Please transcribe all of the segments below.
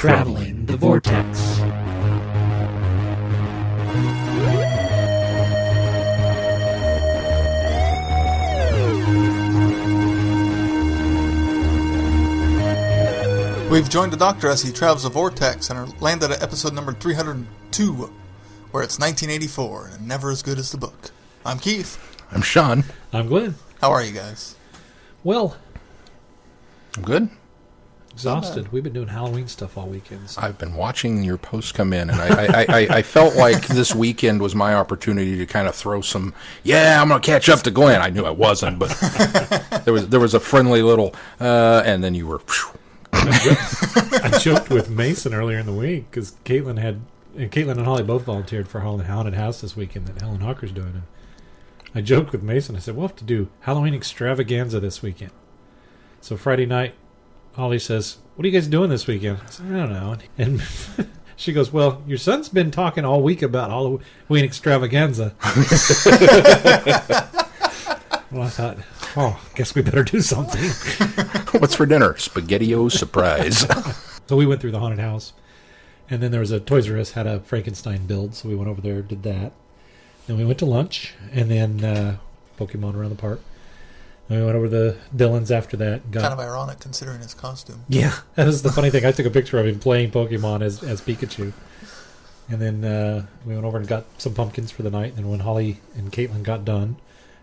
Traveling the Vortex. We've joined the Doctor as he travels the Vortex and are landed at episode number 302, where it's 1984 and never as good as the book. I'm Keith. I'm Sean. I'm Glenn. How are you guys? Well, I'm good. Exhausted. We've been doing Halloween stuff all weekend. So. I've been watching your posts come in, and I felt like this weekend was my opportunity to kind of throw some, I'm going to catch up to Glenn. I knew I wasn't, but there was a friendly little, and then you were... I joked with Mason earlier in the week because Caitlin and Holly both volunteered for Haunted House this weekend that Helen Hawker's doing. And I joked with Mason. I said, we'll have to do Halloween extravaganza this weekend. So Friday night, Holly says, what are you guys doing this weekend? I said, I don't know. And she goes, well, your son's been talking all week about Halloween extravaganza. Well, I thought, I guess we better do something. What's for dinner? Spaghetti-O surprise. So we went through the haunted house. And then there was a Toys R Us had a Frankenstein build. So we went over there, did that. Then we went to lunch. And then Pokemon around the park. And we went over to Dylan's after that. Kind of ironic considering his costume. Yeah, that was the funny thing. I took a picture of him playing Pokemon as Pikachu. And then we went over and got some pumpkins for the night. And when Holly and Caitlin got done,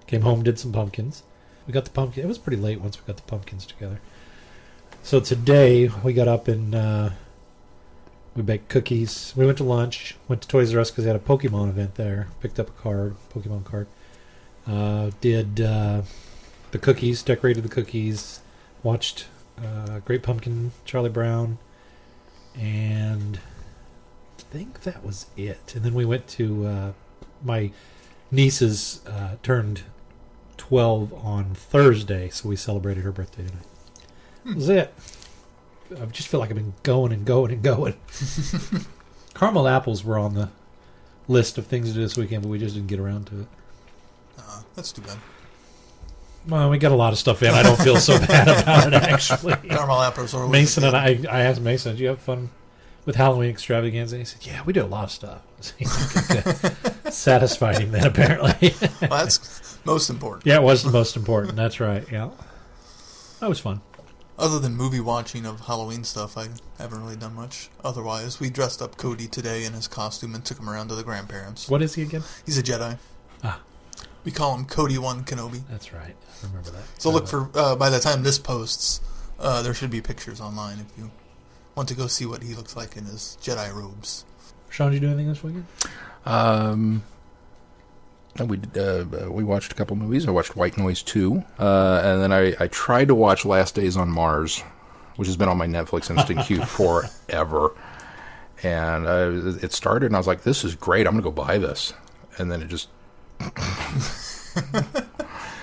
came home, did some pumpkins. We got the pumpkin. It was pretty late once we got the pumpkins together. So today we got up and we baked cookies. We went to lunch. Went to Toys R Us because they had a Pokemon event there. Picked up a Pokemon card. Did the cookies. Decorated the cookies. Watched Great Pumpkin, Charlie Brown, and I think that was it. And then we went to my niece's turned 12 on Thursday, so we celebrated her birthday tonight. That was it. I just feel like I've been going and going and going. Caramel apples were on the list of things to do this weekend, but we just didn't get around to it. That's too bad. Well, we got a lot of stuff in. I don't feel so bad about it, actually. Caramel apples are Mason and I asked Mason, did you have fun with Halloween extravaganza? And he said, yeah, we do a lot of stuff. Satisfied him then, apparently. Well, that's most important. Yeah, it was the most important. That's right, yeah. That was fun. Other than movie watching of Halloween stuff, I haven't really done much. Otherwise, we dressed up Cody today in his costume and took him around to the grandparents. What is he again? He's a Jedi. We call him Cody 1 Kenobi. That's right. I remember that. So look for, by the time this posts, there should be pictures online if you want to go see what he looks like in his Jedi robes. Sean, did you do anything this weekend? We watched a couple movies. I watched White Noise 2, and then I tried to watch Last Days on Mars, which has been on my Netflix instant queue forever. And it started, and I was like, this is great. I'm going to go buy this. And then it just...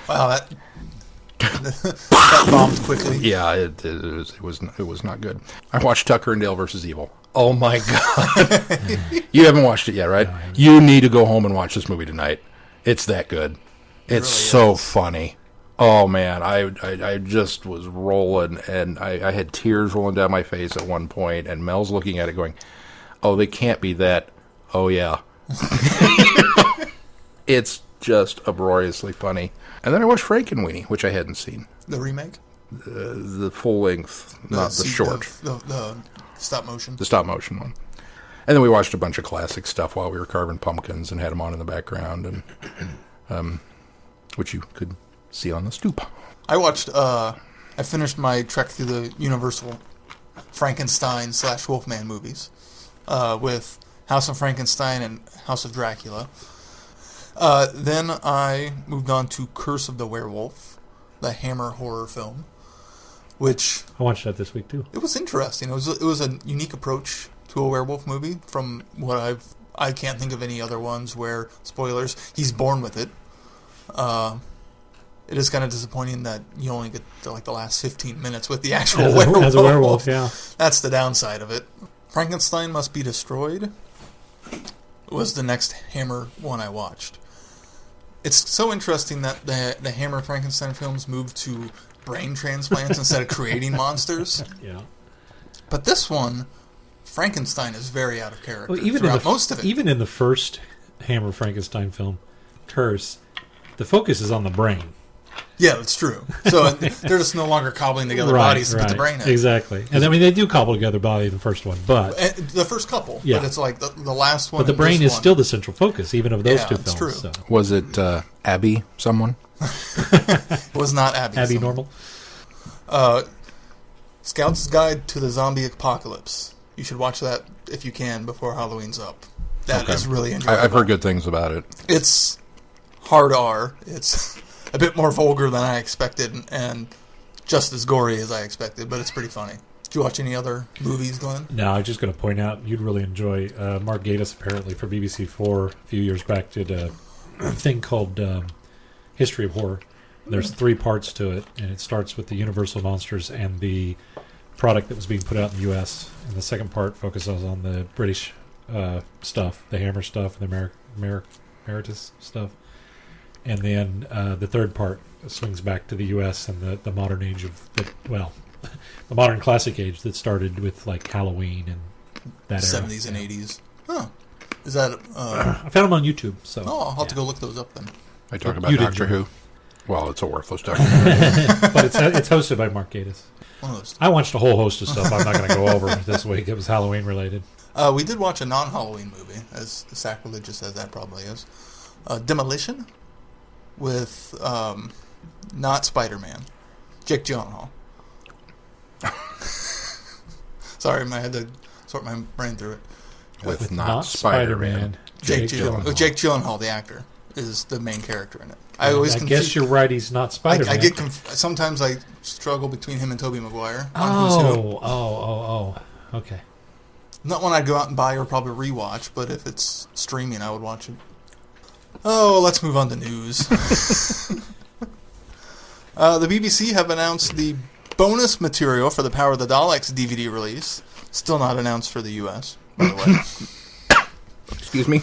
Wow, that bombed quickly. Yeah, it was not good. I watched Tucker and Dale versus Evil. Oh my god! You haven't watched it yet, right? No, you need to go home and watch this movie tonight. It's that good. It's really so funny. Oh man, I just was rolling, and I had tears rolling down my face at one point, and Mel's looking at it going, "Oh, they can't be that." Oh yeah. It's just uproariously funny. And then I watched Frankenweenie, which I hadn't seen. The remake? The full length, not the short. The stop motion. The stop motion one. And then we watched a bunch of classic stuff while we were carving pumpkins and had them on in the background, and which you could see on the stoop. I watched, I finished my trek through the Universal Frankenstein / Wolfman movies with House of Frankenstein and House of Dracula. Then I moved on to Curse of the Werewolf, the Hammer horror film, which... I watched that this week, too. It was interesting. It was a unique approach to a werewolf movie from what I can't think of any other ones where, spoilers, he's born with it. It is kind of disappointing that you only get to, like, the last 15 minutes with the actual werewolf. As a werewolf, yeah. That's the downside of it. Frankenstein Must Be Destroyed was the next Hammer one I watched. It's so interesting that the Hammer Frankenstein films moved to brain transplants instead of creating monsters. Yeah. But this one Frankenstein is very out of character Well, even throughout most of it. Even in the first Hammer Frankenstein film, Curse, the focus is on the brain. Yeah, that's true. So they're just no longer cobbling together bodies to put the brain in. Exactly. And I mean, they do cobble together body in the first one, but... The first couple. Yeah. But it's like the last one. But the brain is still the central focus, even of those two films. True. So. Was it Abby someone? It was not Abby. Abby Normal? Scout's Guide to the Zombie Apocalypse. You should watch that if you can before Halloween's up. That is really enjoyable. I've heard good things about it. It's hard R. It's a bit more vulgar than I expected, and just as gory as I expected, but it's pretty funny. Did you watch any other movies, Glenn? No, I was just going to point out, you'd really enjoy, Mark Gatiss, apparently, for BBC4 a few years back, did a thing called History of Horror. There's 3 parts to it, and it starts with the Universal monsters and the product that was being put out in the U.S., and the second part focuses on the British stuff, the Hammer stuff, and the Meritus stuff. And then the third part swings back to the U.S. and the modern age of the modern classic age that started with like Halloween and that 70s era. and 80s. Huh. Is that... I found them on YouTube. So I'll have to go look those up then. I talk about Doctor Who. Well, it's a worthless documentary. But it's hosted by Mark Gatiss. One of those. I watched a whole host of stuff I'm not going to go over this week. It was Halloween related. We did watch a non-Halloween movie, as sacrilegious as that probably is. Demolition, with not Spider-Man, Jake Gyllenhaal. Sorry, I had to sort my brain through it. With not Spider-Man. Jake Gyllenhaal, the actor, is the main character in it. I guess you're right. He's not Spider-Man. I get sometimes I struggle between him and Tobey Maguire. Okay. Not one I'd go out and buy or probably rewatch, but if it's streaming, I would watch it. Oh, let's move on to news. The BBC have announced the bonus material for the Power of the Daleks DVD release. Still not announced for the US, by the way. Excuse me?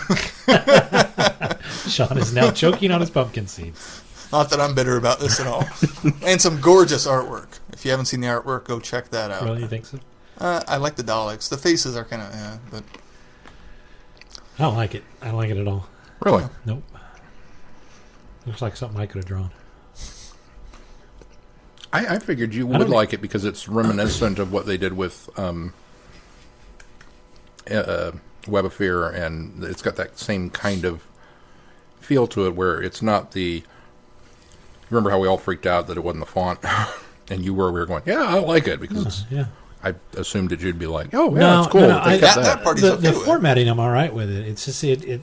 Sean is now choking on his pumpkin seeds. Not that I'm bitter about this at all. And some gorgeous artwork. If you haven't seen the artwork, go check that out. Really, you think so? I like the Daleks. The faces are kind of, but... I don't like it. I don't like it at all. Really? Nope. Looks like something I could have drawn. I figured you would like it because it's reminiscent of what they did with Web of Fear, and it's got that same kind of feel to it where it's not the... Remember how we all freaked out that it wasn't the font? And we were going, yeah, I like it because it's... Yeah. I assumed that you'd be like, oh, yeah, it's cool. That part's okay the with formatting, I'm all right with it. It's just the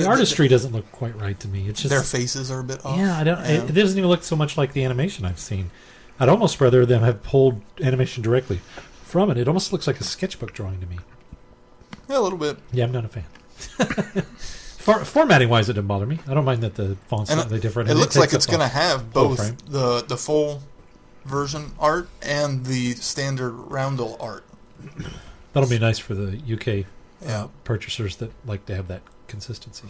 artistry doesn't look quite right to me. It's just their faces are a bit off. Yeah, I don't. Yeah. It doesn't even look so much like the animation I've seen. I'd almost rather them have pulled animation directly from it. It almost looks like a sketchbook drawing to me. Yeah, a little bit. Yeah, I'm not a fan. Formatting wise, it doesn't bother me. I don't mind that the font's slightly different. It looks like it's going to have both the full version art and the standard roundel art. That'll be nice for the UK purchasers that like to have that consistency.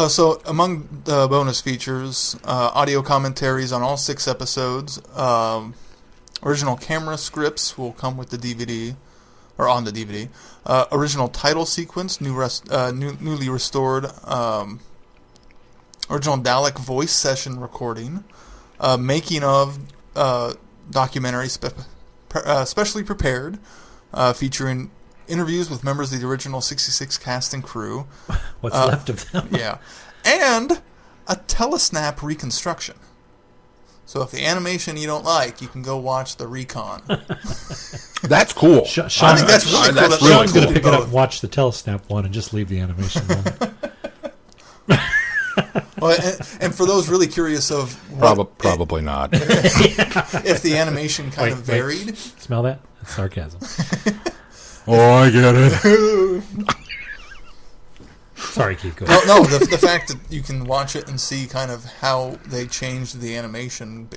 So among the bonus features, audio commentaries on all 6 episodes, original camera scripts will come with the DVD, or on the DVD, original title sequence, newly restored, original Dalek voice session recording, making of documentary specially prepared, featuring interviews with members of the original 66 cast and crew. What's left of them? Yeah. And a telesnap reconstruction. So if the animation you don't like, you can go watch the recon. That's cool. Sean, I think that's really cool. Sean's going to pick it up and watch the telesnap one and just leave the animation alone. Well, and for those really curious of probably not. If the animation kind of varied. Wait. Smell that? That's sarcasm. I get it. Sorry, Keith. Go ahead. No, the fact that you can watch it and see kind of how they changed the animation,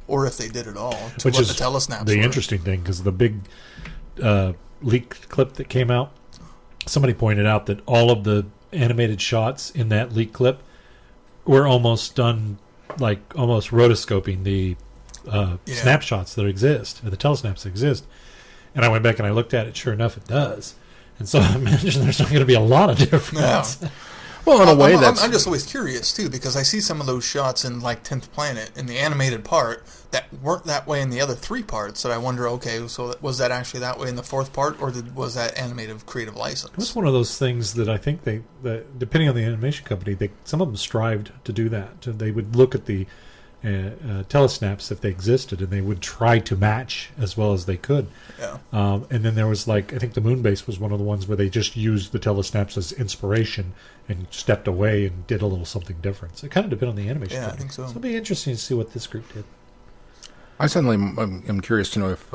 or if they did it all, to which what is the telesnaps the were. interesting thing, because the big leaked clip that came out, somebody pointed out that all of the animated shots in that leaked clip were almost done, like almost rotoscoping the snapshots that exist, or the telesnaps that exist. And I went back and I looked at it. Sure enough, it does. And so I imagine there's not going to be a lot of difference. Yeah. Well, in a way, I'm just always curious, too, because I see some of those shots in, like, 10th Planet, in the animated part, that weren't that way in the other 3 parts, that I wonder, okay, so was that actually that way in the 4th part, or was that animated creative license? It was one of those things that I think that depending on the animation company, some of them strived to do that. They would look at the telesnaps if they existed, and they would try to match as well as they could. Yeah. And then there was, like, I think the Moonbase was one of the ones where they just used the telesnaps as inspiration and stepped away and did a little something different. So it kind of depended on the animation company. I think so. So it'll be interesting to see what this group did. I suddenly am curious to know if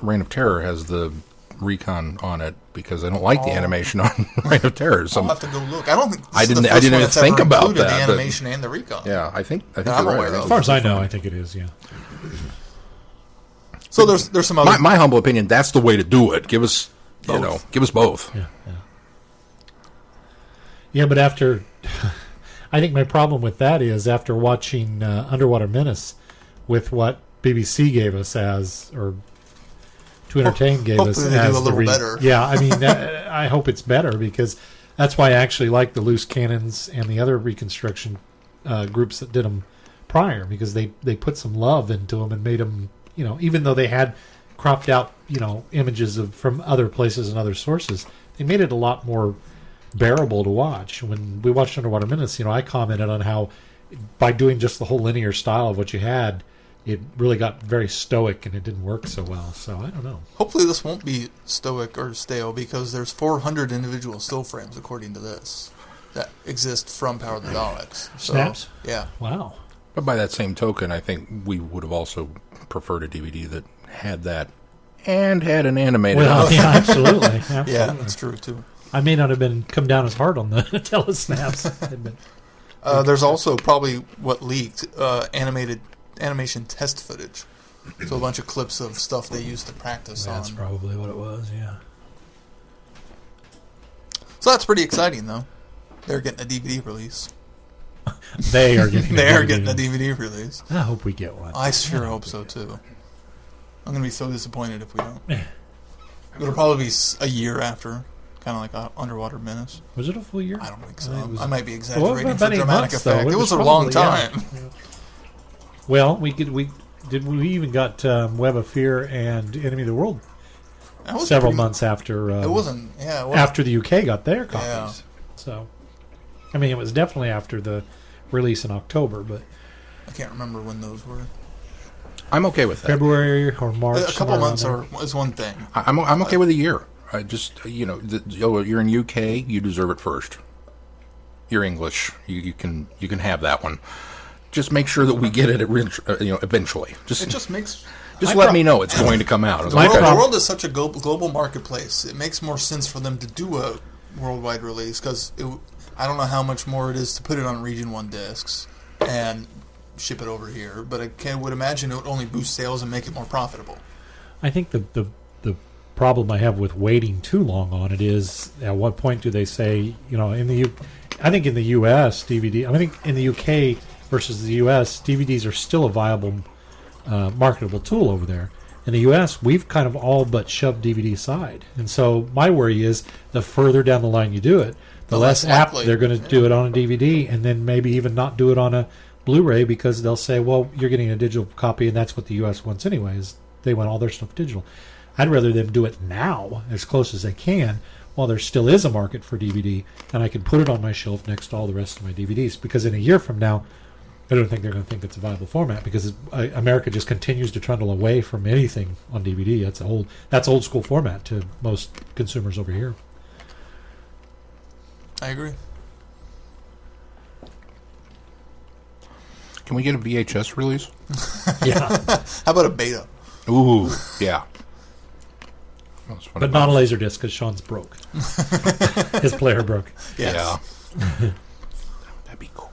Reign of Terror has the recon on it, because I don't like the animation on Reign of Terror. I'll have to go look. I don't think I didn't even think about that. The animation and the recon. Yeah, I think you're I'm right. aware of. As far as I know, I think it is, yeah. So there's some other... My humble opinion, that's the way to do it. Give us both. Give us both. Yeah. Yeah, but after... I think my problem with that is after watching Underwater Menace with what BBC gave us as... or To Entertain gave us hopefully they as do a little better. Yeah, I mean, I hope it's better, because that's why I actually like the Loose Cannons and the other reconstruction groups that did them prior, because they put some love into them and made them, even though they had cropped out, images from other places and other sources, they made it a lot more bearable to watch. When we watched Underwater Menace, I commented on how by doing just the whole linear style of what you had, it really got very stoic and it didn't work so well. So I don't know. Hopefully this won't be stoic or stale, because there's 400 individual still frames, according to this, that exist from Power of the Daleks. So, Snaps? Yeah. Wow. But by that same token, I think we would have also preferred a DVD that had that and had an animated. Well, yeah, absolutely. Yeah, that's true too. I may not have come down as hard on the telesnaps. There's also probably what leaked animation test footage. So a bunch of clips of stuff they used to practice on. That's probably what it was, yeah. So that's pretty exciting, though. They're getting a DVD release. They are getting a DVD release. I hope we get one. I sure hope so, too. I'm going to be so disappointed if we don't. It'll probably be a year after, kind of like Underwater Menace. Was it a full year? I don't think so. I I might be exaggerating for dramatic effect. It was a long time. Yeah. Well, we even got Web of Fear and Enemy of the World several months after. It wasn't. Yeah. After the UK got their copies. Yeah. So, I mean, it was definitely after the release in October, but I can't remember when those were. I'm okay with that. February or March. A couple months is one thing. I'm okay with a year. I just you're in UK, you deserve it first. You're English, you can have that one. Just make sure that we get it eventually. It just makes. Just let me know it's going to come out. The world is such a global marketplace. It makes more sense for them to do a worldwide release, because I don't know how much more it is to put it on Region 1 discs and ship it over here, but I would imagine it would only boost sales and make it more profitable. I think the problem I have with waiting too long on it is, at what point do they say, I think in the US DVD, I think in the UK versus the US, DVDs are still a viable marketable tool over there. In the US, we've kind of all but shoved DVD aside. And so my worry is the further down the line you do it, the less apt they're going to do it on a DVD, and then maybe even not do it on a Blu-ray, because they'll say, well, you're getting a digital copy, and that's what the US wants anyways. They want all their stuff digital. I'd rather them do it now, as close as they can, while there still is a market for DVD, and I can put it on my shelf next to all the rest of my DVDs. Because in a year from now, I don't think they're going to think it's a viable format, because America just continues to trundle away from anything on DVD. That's old school format to most consumers over here. I agree. Can we get a VHS release? Yeah. How about a beta? Ooh, yeah. But not a Laserdisc, because Sean's broke. His player broke. Yes. Yeah. That'd be cool.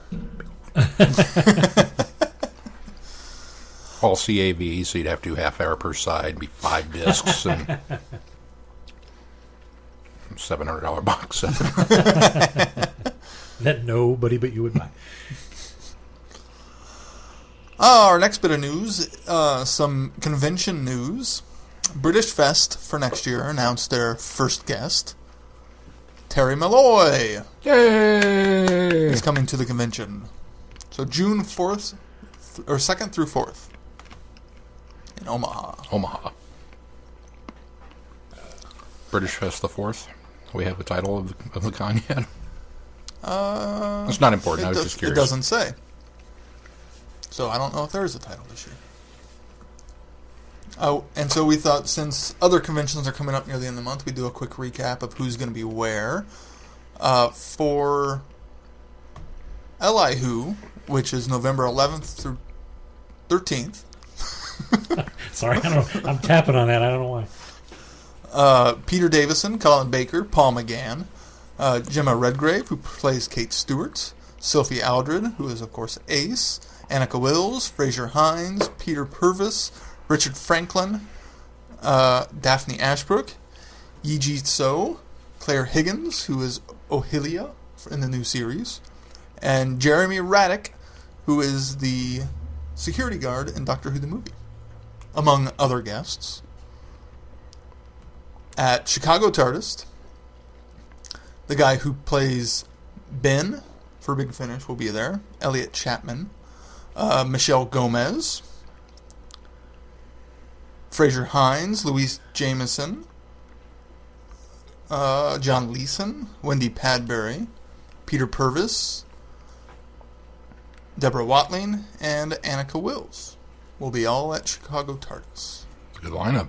All CAV, so you'd have to do half hour per side, be 5 discs, and $700 box set. That nobody but you would buy. Our next bit of news, some convention news. British Fest for next year announced their first guest. Terry Malloy Yay! is coming to the convention. So June 4th, or 2nd through 4th in Omaha. British Fest the 4th. We have the title of the con yet? It's not important. I was just curious. It doesn't say. So I don't know if there is a title this year. Oh, and so we thought since other conventions are coming up near the end of the month, we'd do a quick recap of who's going to be where. For Elihu, which is November 11th through 13th. Sorry, I'm tapping on that. I don't know why. Peter Davison, Colin Baker, Paul McGann, Gemma Redgrave, who plays Kate Stewart, Sophie Aldred, who is, of course, Ace, Annika Wills, Fraser Hines, Peter Purvis, Richard Franklin, Daphne Ashbrook, Yi-Ji So, Claire Higgins, who is Ohilia in the new series, and Jeremy Raddick, who is the security guard in Doctor Who the movie, among other guests. At Chicago TARDIS, the guy who plays Ben for Big Finish will be there, Elliot Chapman, Michelle Gomez, Fraser Hines, Louise Jameson, John Leeson, Wendy Padbury, Peter Purvis, Deborah Watling, and Annika Wills will be all at Chicago TARDIS. Good lineup.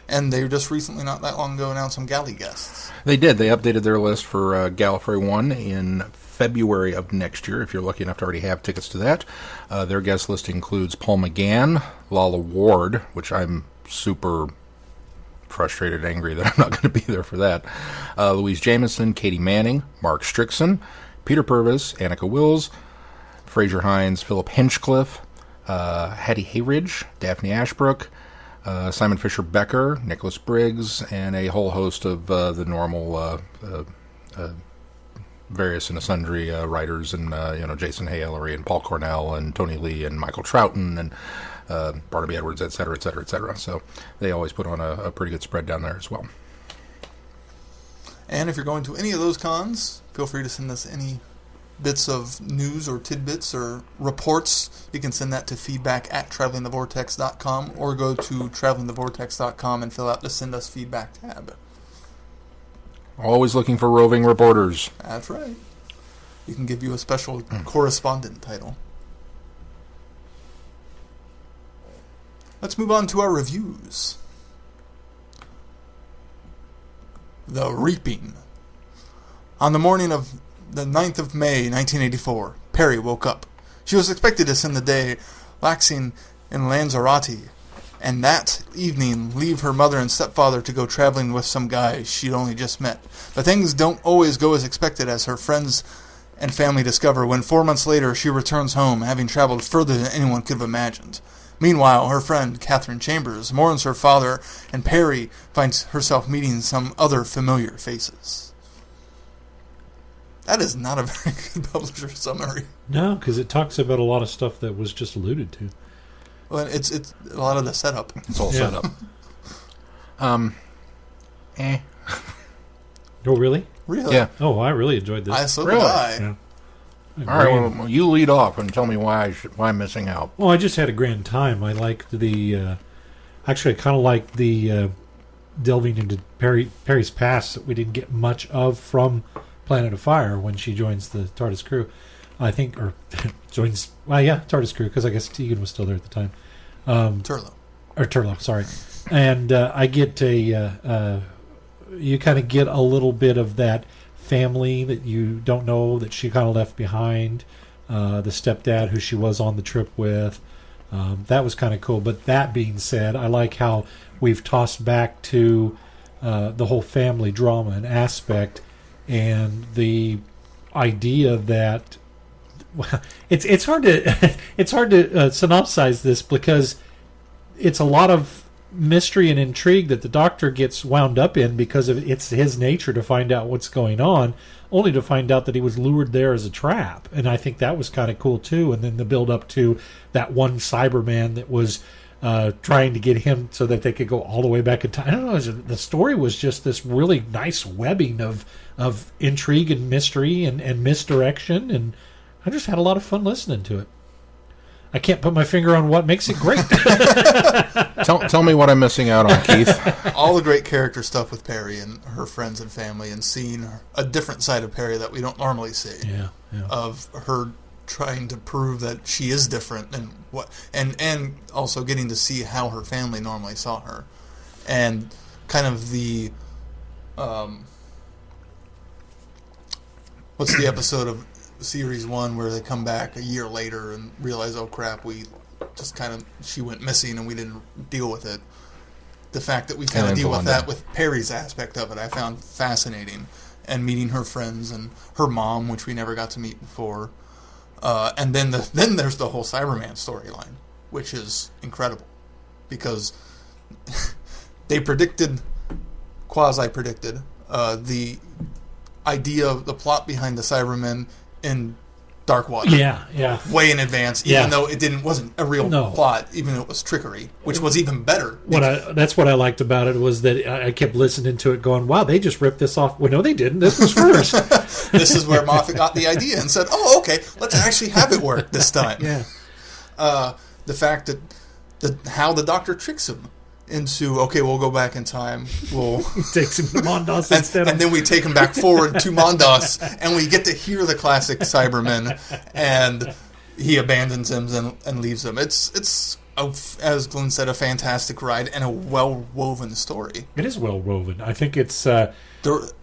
And they just recently, not that long ago, announced some galley guests. They did. They updated their list for Gallifrey 1 in February of next year, if you're lucky enough to already have tickets to that. Their guest list includes Paul McGann, Lala Ward, which I'm super frustrated, angry that I'm not going to be there for that, Louise Jameson, Katie Manning, Mark Strickson, Peter Purvis, Annika Wills, Fraser Hines, Philip Hinchcliffe, Hattie Hayridge, Daphne Ashbrook, Simon Fisher Becker, Nicholas Briggs, and a whole host of the normal various and sundry writers, and Jason Halery and Paul Cornell and Tony Lee and Michael Troughton and Barnaby Edwards, etc., etc., etc. So they always put on a pretty good spread down there as well. And if you're going to any of those cons, feel free to send us any bits of news or tidbits or reports. You can send that to feedback@travelingthevortex.com or go to travelingthevortex.com and fill out the Send Us Feedback tab. Always looking for roving reporters. That's right. You can give you a special correspondent title. Let's move on to our reviews. The Reaping. On the morning of the 9th of May, 1984, Peri woke up. She was expected to spend the day laxing in Lanzarote, and that evening leave her mother and stepfather to go traveling with some guy she'd only just met. But things don't always go as expected, as her friends and family discover when 4 months later she returns home, having traveled further than anyone could have imagined. Meanwhile, her friend, Catherine Chambers, mourns her father, and Peri finds herself meeting some other familiar faces. That is not a very good publisher summary. No, because it talks about a lot of stuff that was just alluded to. Well, it's a lot of the setup. It's all set up. Oh, really? Really? Yeah. Oh, I really enjoyed this. So Really? did I. Yeah. All right, well, you lead off and tell me why I'm missing out. Well, I just had a grand time. I liked the... actually, I kind of liked the delving into Peri's past that we didn't get much of from Planet of Fire when she joins the TARDIS crew. I think, or joins... Well, yeah, TARDIS crew, because I guess Tegan was still there at the time. Turlough, sorry. And I get you kind of get a little bit of that family that you don't know that she kind of left behind. The stepdad who she was on the trip with. That was kind of cool. But that being said, I like how we've tossed back to the whole family drama and aspect, and the idea that it's hard to synopsize this because it's a lot of mystery and intrigue that the Doctor gets wound up in because of it's his nature to find out what's going on, only to find out that he was lured there as a trap. And I think that was kind of cool too. And then the build up to that one Cyberman that was trying to get him so that they could go all the way back in time. I don't know. The story was just this really nice webbing of intrigue and mystery and misdirection, and I just had a lot of fun listening to it. I can't put my finger on what makes it great. Tell me what I'm missing out on, Keith. All the great character stuff with Peri and her friends and family, and seeing a different side of Peri that we don't normally see. Yeah. Of her trying to prove that she is different, and also getting to see how her family normally saw her, and kind of the what's the episode of Series 1 where they come back a year later and realize, oh crap, she went missing and we didn't deal with it. The fact that we kind of deal with that with Peri's aspect of it, I found fascinating. And meeting her friends and her mom, which we never got to meet before. And then there's the whole Cyberman storyline, which is incredible. Because they quasi-predicted, the idea of the plot behind the Cybermen in Dark Water. Yeah. Way in advance, even though it wasn't a real plot, even though it was trickery, which was even better. That's what I liked about it, was that I kept listening to it going, wow, they just ripped this off. Well, no, they didn't. This was first. This is where Moffat got the idea and said, oh, okay, let's actually have it work this time. Yeah. The fact that how the Doctor tricks him into, okay, we'll go back in time. We'll takes him to Mondos instead, and then we take him back forward to Mondos, and we get to hear the classic Cybermen, and he abandons him and leaves him. It's as Glenn said, a fantastic ride and a well-woven story. It is well-woven. I think it's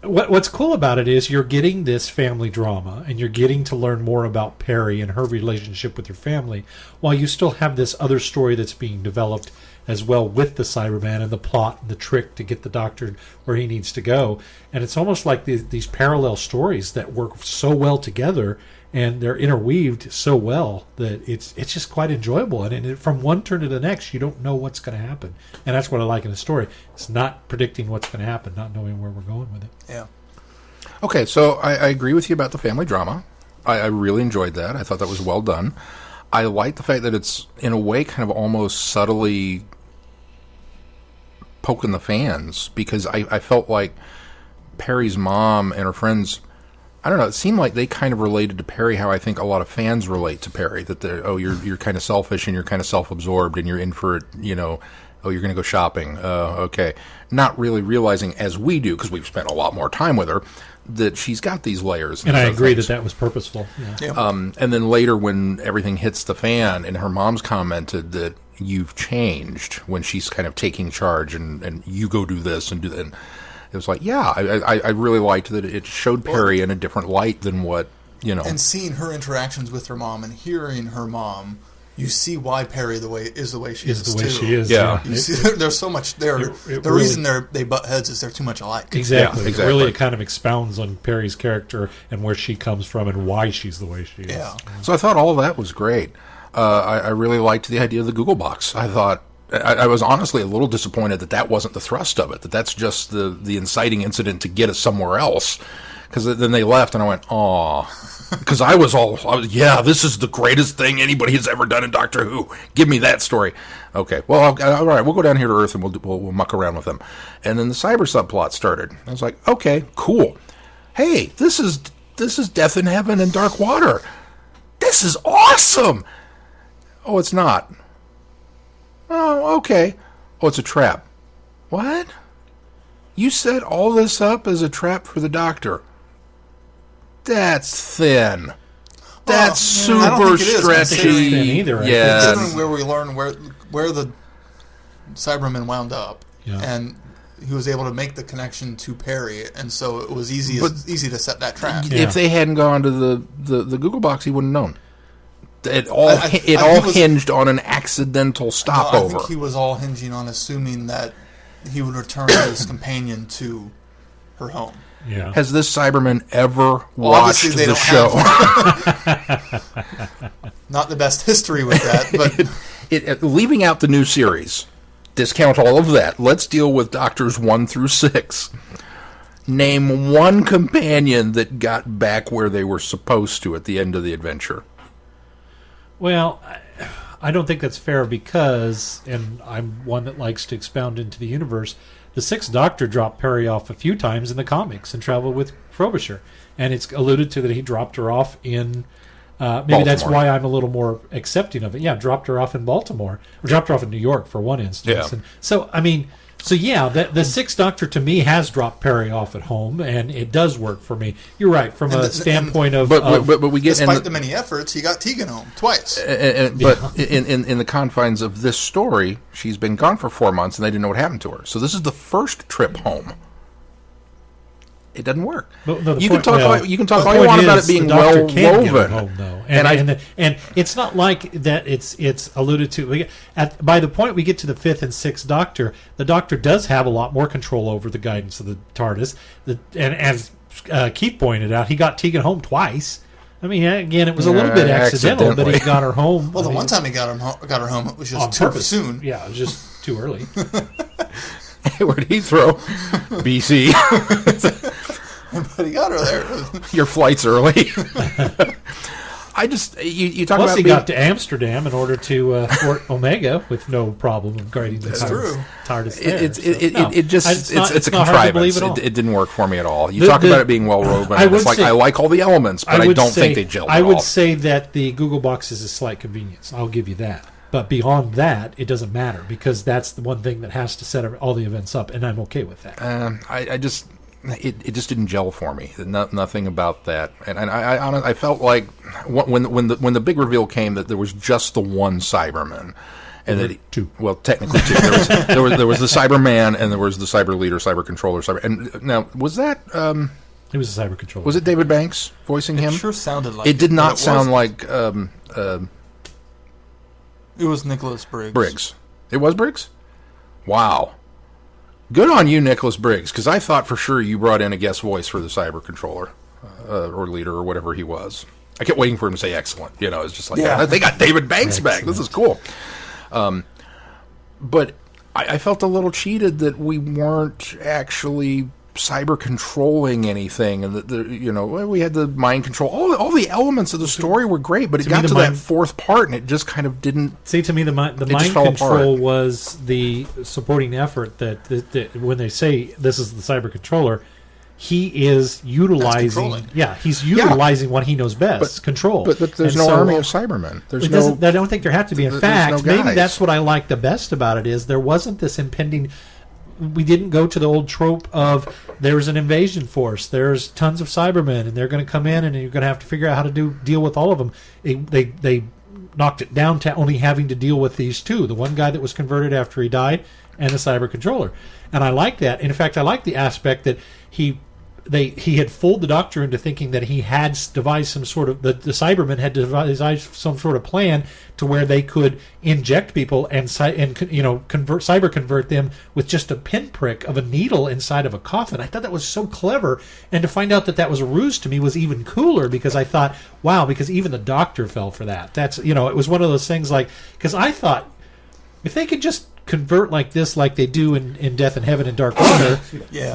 what's cool about it is you're getting this family drama, and you're getting to learn more about Peri and her relationship with her family, while you still have this other story that's being developed as well with the Cyberman and the plot and the trick to get the Doctor where he needs to go. And it's almost like these parallel stories that work so well together, and they're interweaved so well that it's just quite enjoyable. And from one turn to the next, you don't know what's going to happen. And that's what I like in a story. It's not predicting what's going to happen, not knowing where we're going with it. Yeah. Okay, so I agree with you about the family drama. I really enjoyed that. I thought that was well done. I like the fact that it's, in a way, kind of almost subtly poking the fans, because I felt like Peri's mom and her friends, I don't know, it seemed like they kind of related to Peri how I think a lot of fans relate to Peri, that you're kind of selfish and you're kind of self-absorbed and you're in for it, you're going to go shopping, okay. Not really realizing, as we do, because we've spent a lot more time with her, that she's got these layers. And I agree that was purposeful. Yeah. And then later when everything hits the fan and her mom's commented that you've changed, when she's kind of taking charge and you go do this and do that. And it was like, yeah, I really liked that it showed Peri in a different light than what, And seeing her interactions with her mom and hearing her mom, you see why Peri is the way she is the way too. she is. Yeah. You see, there's so much there. The reason they butt heads is they're too much alike. Exactly. Yeah, exactly. It really kind of expounds on Peri's character and where she comes from and why she's the way she is. Yeah. So I thought all of that was great. I really liked the idea of the Google box. I thought I was honestly a little disappointed that wasn't the thrust of it. That's just the inciting incident to get us somewhere else. Because then they left, and I went, aw. Because I was, this is the greatest thing anybody has ever done in Doctor Who. Give me that story. Okay, well, all right, we'll go down here to Earth, and we'll muck around with them. And then the cyber subplot started. I was like, okay, cool. Hey, this is Death in Heaven and Dark Water. This is awesome. Oh, it's not. Oh, okay. Oh, it's a trap. What? You set all this up as a trap for the Doctor. That's thin. That's super stretchy. Thin either. Yeah. Considering where we learn where the Cybermen wound up, and he was able to make the connection to Peri, and so it was easy to set that trap. If they hadn't gone to the Google box, he wouldn't have known. It all hinged on an accidental stopover. I think he was all hinging on assuming that he would return his companion to her home. Yeah. Has this Cyberman ever watched the show? Not the best history with that, but leaving out the new series, discount all of that. Let's deal with Doctors 1 through 6. Name one companion that got back where they were supposed to at the end of the adventure. Well, I don't think that's fair because, and I'm one that likes to expound into the universe, the Sixth Doctor dropped Peri off a few times in the comics and traveled with Frobisher. And it's alluded to that he dropped her off in... maybe Baltimore. that's why I'm a little more accepting of it. Yeah, dropped her off in Baltimore. Or dropped her off in New York for one instance. Yeah. And so, I mean... So yeah, the Sixth Doctor to me has dropped Peri off at home, and it does work for me. You're right from a standpoint of. But we get despite the many efforts, he got Tegan home twice. But in the confines of this story, she's been gone for 4 months, and they didn't know what happened to her. So this is the first trip home. It doesn't work. You can talk all you want about it being well woven, home, though. And it's not like that. It's alluded to. By the point we get to the Fifth and Sixth Doctor, the Doctor does have a lot more control over the guidance of the TARDIS. And as Keith pointed out, he got Tegan home twice. I mean, again, it was a little bit accidental, but he got her home. Well, the one time he got her home, it was just too soon. Yeah, it was just too early. Where did he throw? BC. But he got her there. Your flight's early. I just you talk Plus about he got to Amsterdam in order to Fort Omega with no problem of guiding the TARDIS there. It's a contrivance. It didn't work for me at all. You talk about it being well woven. It's like I like all the elements, but I don't think they gelled. I would say that the Google box is a slight convenience. I'll give you that. But beyond that, it doesn't matter because that's the one thing that has to set all the events up, and I'm okay with that. It just didn't gel for me. Nothing about that, and I felt like when the big reveal came that there was just the one Cyberman, and that two. Well, technically two. There was the Cyberman, and there was the Cyber Leader, Cyber Controller, And now was that? It was a Cyber Controller. Was it David Banks voicing him? It sure sounded like it. Did not sound like. It was Nicholas Briggs. Briggs. It was Briggs? Wow. Good on you, Nicholas Briggs, because I thought for sure you brought in a guest voice for the Cyber Controller or Leader or whatever he was. I kept waiting for him to say excellent. It's just like, they got David Banks back. This is cool. But I felt a little cheated that we weren't actually cyber controlling anything, and that we had the mind control. All the elements of the story were great, but it got to that fourth part, and it just kind of didn't. See, to me, the mind control was the supporting effort that when they say this is the cyber controller, he is utilizing. Yeah, he's utilizing what he knows best, control. But there's no army of Cybermen. I don't think there have to be. In fact, maybe that's what I like the best about it is there wasn't this impending. We didn't go to the old trope of there's an invasion force, there's tons of Cybermen, and they're going to come in, and you're going to have to figure out how to deal with all of them. They knocked it down to only having to deal with these two: the one guy that was converted after he died, and the Cyber Controller. And I like that. And in fact, I like the aspect that he had fooled the Doctor into thinking that he had devised some sort of the Cybermen had devised some sort of plan to where they could inject people and convert them with just a pinprick of a needle inside of a coffin. I thought that was so clever, and to find out that was a ruse to me was even cooler because I thought, wow, because even the Doctor fell for that. That's it was one of those things like because I thought if they could just convert like this, like they do in Death in Heaven and Dark Water.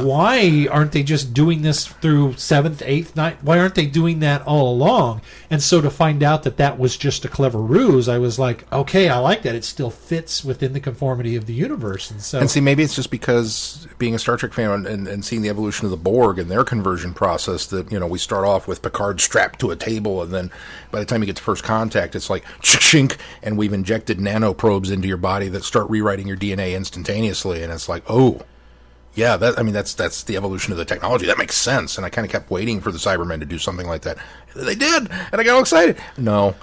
Why aren't they just doing this through 7th, 8th, 9th? Why aren't they doing that all along? And so to find out that was just a clever ruse, I was like, okay, I like that. It still fits within the conformity of the universe. And see, maybe it's just because being a Star Trek fan and seeing the evolution of the Borg and their conversion process that, we start off with Picard strapped to a table, and then by the time you get to First Contact, it's like, shink, and we've injected nanoprobes into your body that start rewriting your DNA instantaneously, and it's like, oh, yeah, that's the evolution of the technology. That makes sense. And I kind of kept waiting for the Cybermen to do something like that. They did, and I got all excited. No,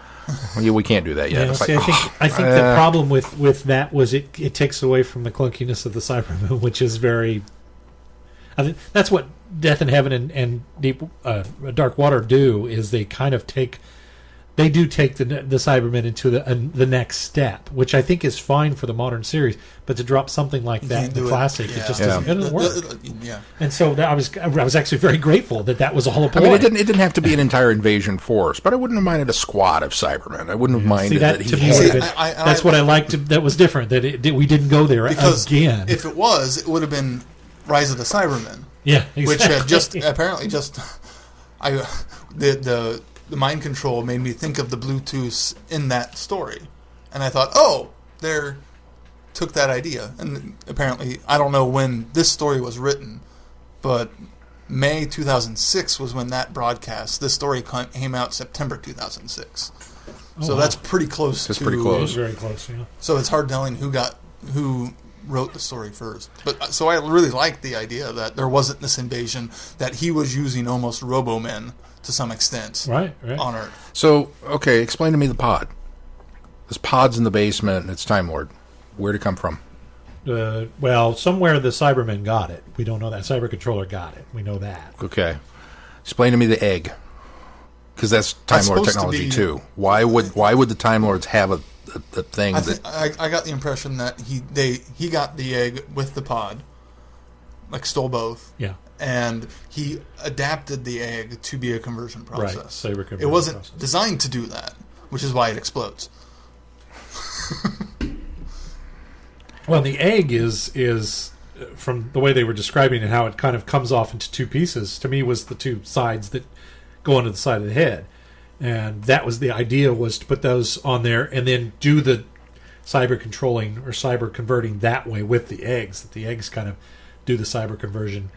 we can't do that yet. I think the problem with that was it takes away from the clunkiness of the Cybermen, which is very. I think that's what Death in Heaven and Deep Dark Water do. Is they kind of take. They do take the Cybermen into the next step, which I think is fine for the modern series. But to drop something like that in the classic, it just doesn't work. And so I was actually very grateful that was a whole point. It didn't have to be an entire invasion force, but I wouldn't have minded a squad of Cybermen. I wouldn't have minded that he had. That's what I liked. That was different. That we didn't go there again. If it would have been Rise of the Cybermen. Yeah, exactly. Which had the mind control made me think of the Bluetooth in that story. And I thought, oh, they took that idea. And apparently, I don't know when this story was written, but May 2006 was when that broadcast. This story came out September 2006. So that's pretty close. That's pretty close. It's very close, yeah. So it's hard telling who wrote the story first. But so I really liked the idea that there wasn't this invasion, that he was using almost Robo-Men to some extent right. on Earth. So, okay, explain to me the pod. This pod's in the basement, and it's Time Lord. Where'd it come from? Well, somewhere the Cybermen got it. We don't know that. Cyber Controller got it. We know that. Okay. Explain to me the egg. Because that's Time Lord technology, too. Why would the Time Lords have a thing I got the impression that he got the egg with the pod, like stole both. Yeah. And he adapted the egg to be a conversion process. Right, cyber conversion. It wasn't designed to do that, which is why it explodes. Well, the egg is from the way they were describing it, how it kind of comes off into two pieces. To me, was the two sides that go onto the side of the head, and that was the idea, was to put those on there and then do the cyber controlling or cyber converting that way with the eggs. That the eggs kind of do the cyber conversion.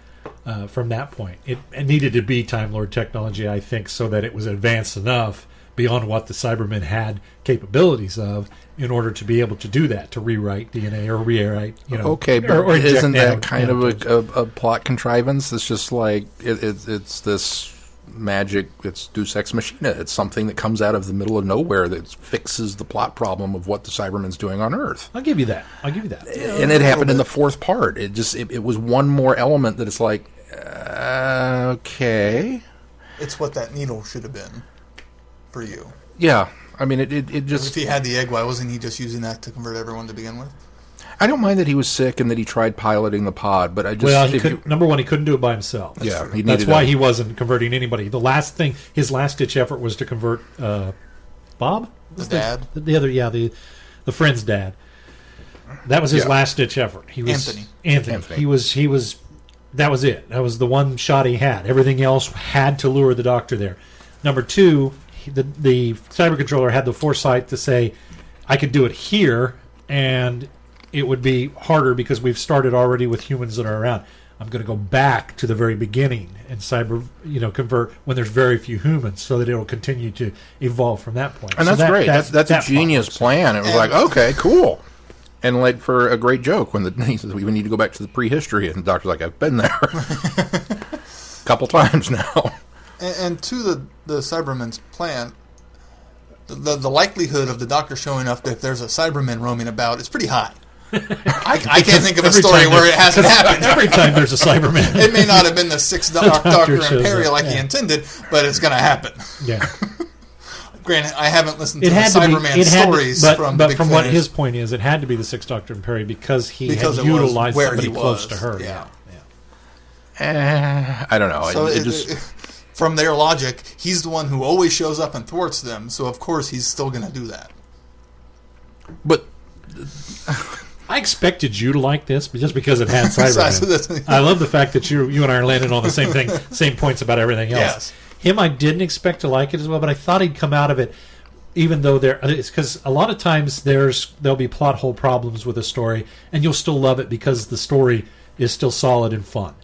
From that point, it needed to be Time Lord technology, I think, so that it was advanced enough beyond what the Cybermen had capabilities of in order to be able to do that, to rewrite DNA or rewrite, Okay, but or isn't that kind of a plot contrivance? It's just like it's this magic. It's Deus Ex Machina. It's something that comes out of the middle of nowhere that fixes the plot problem of what the Cybermen's doing on Earth. I'll give you that. And it happened in the fourth part. It was one more element that it's like, okay. It's what that needle should have been for you. Yeah. I mean, it just... If he had the egg, why wasn't he just using that to convert everyone to begin with? I don't mind that he was sick and that he tried piloting the pod, but I just... Well, number one, he couldn't do it by himself. That's why he wasn't converting anybody. His last-ditch effort was to convert Bob? The dad? The friend's dad. That was his last-ditch effort. He was Anthony. He was... That was it. That was the one shot he had. Everything else had to lure the Doctor there. Number two, the cyber controller had the foresight to say, I could do it here, and it would be harder because we've started already with humans that are around. I'm going to go back to the very beginning and convert when there's very few humans, so that it will continue to evolve from that point. And that's great. That's a genius plan. It was like, okay, cool. And like for a great joke when he says we need to go back to the prehistory, and the Doctor's like, I've been there a couple times now. And to the Cybermen's plan, the likelihood of the Doctor showing up if there's a Cyberman roaming about is pretty high. I can't think of a story where it hasn't happened. Every time there's a Cyberman. It may not have been the Sixth Doctor and Peri like he intended, but it's going to happen. Yeah. Granted, I haven't listened to the Cyberman stories from But from what his point is, it had to be the Sixth Doctor and Peri because he had utilized somebody close to her. Yeah. I don't know. So from their logic, he's the one who always shows up and thwarts them, so of course he's still going to do that. But I expected you to like this, just because it had Cybermen. I love the fact that you and I are landing on the same thing, same points about everything else. Yes. Him, I didn't expect to like it as well, but I thought he'd come out of it, even though it's because a lot of times there'll be plot hole problems with a story, and you'll still love it because the story is still solid and fun.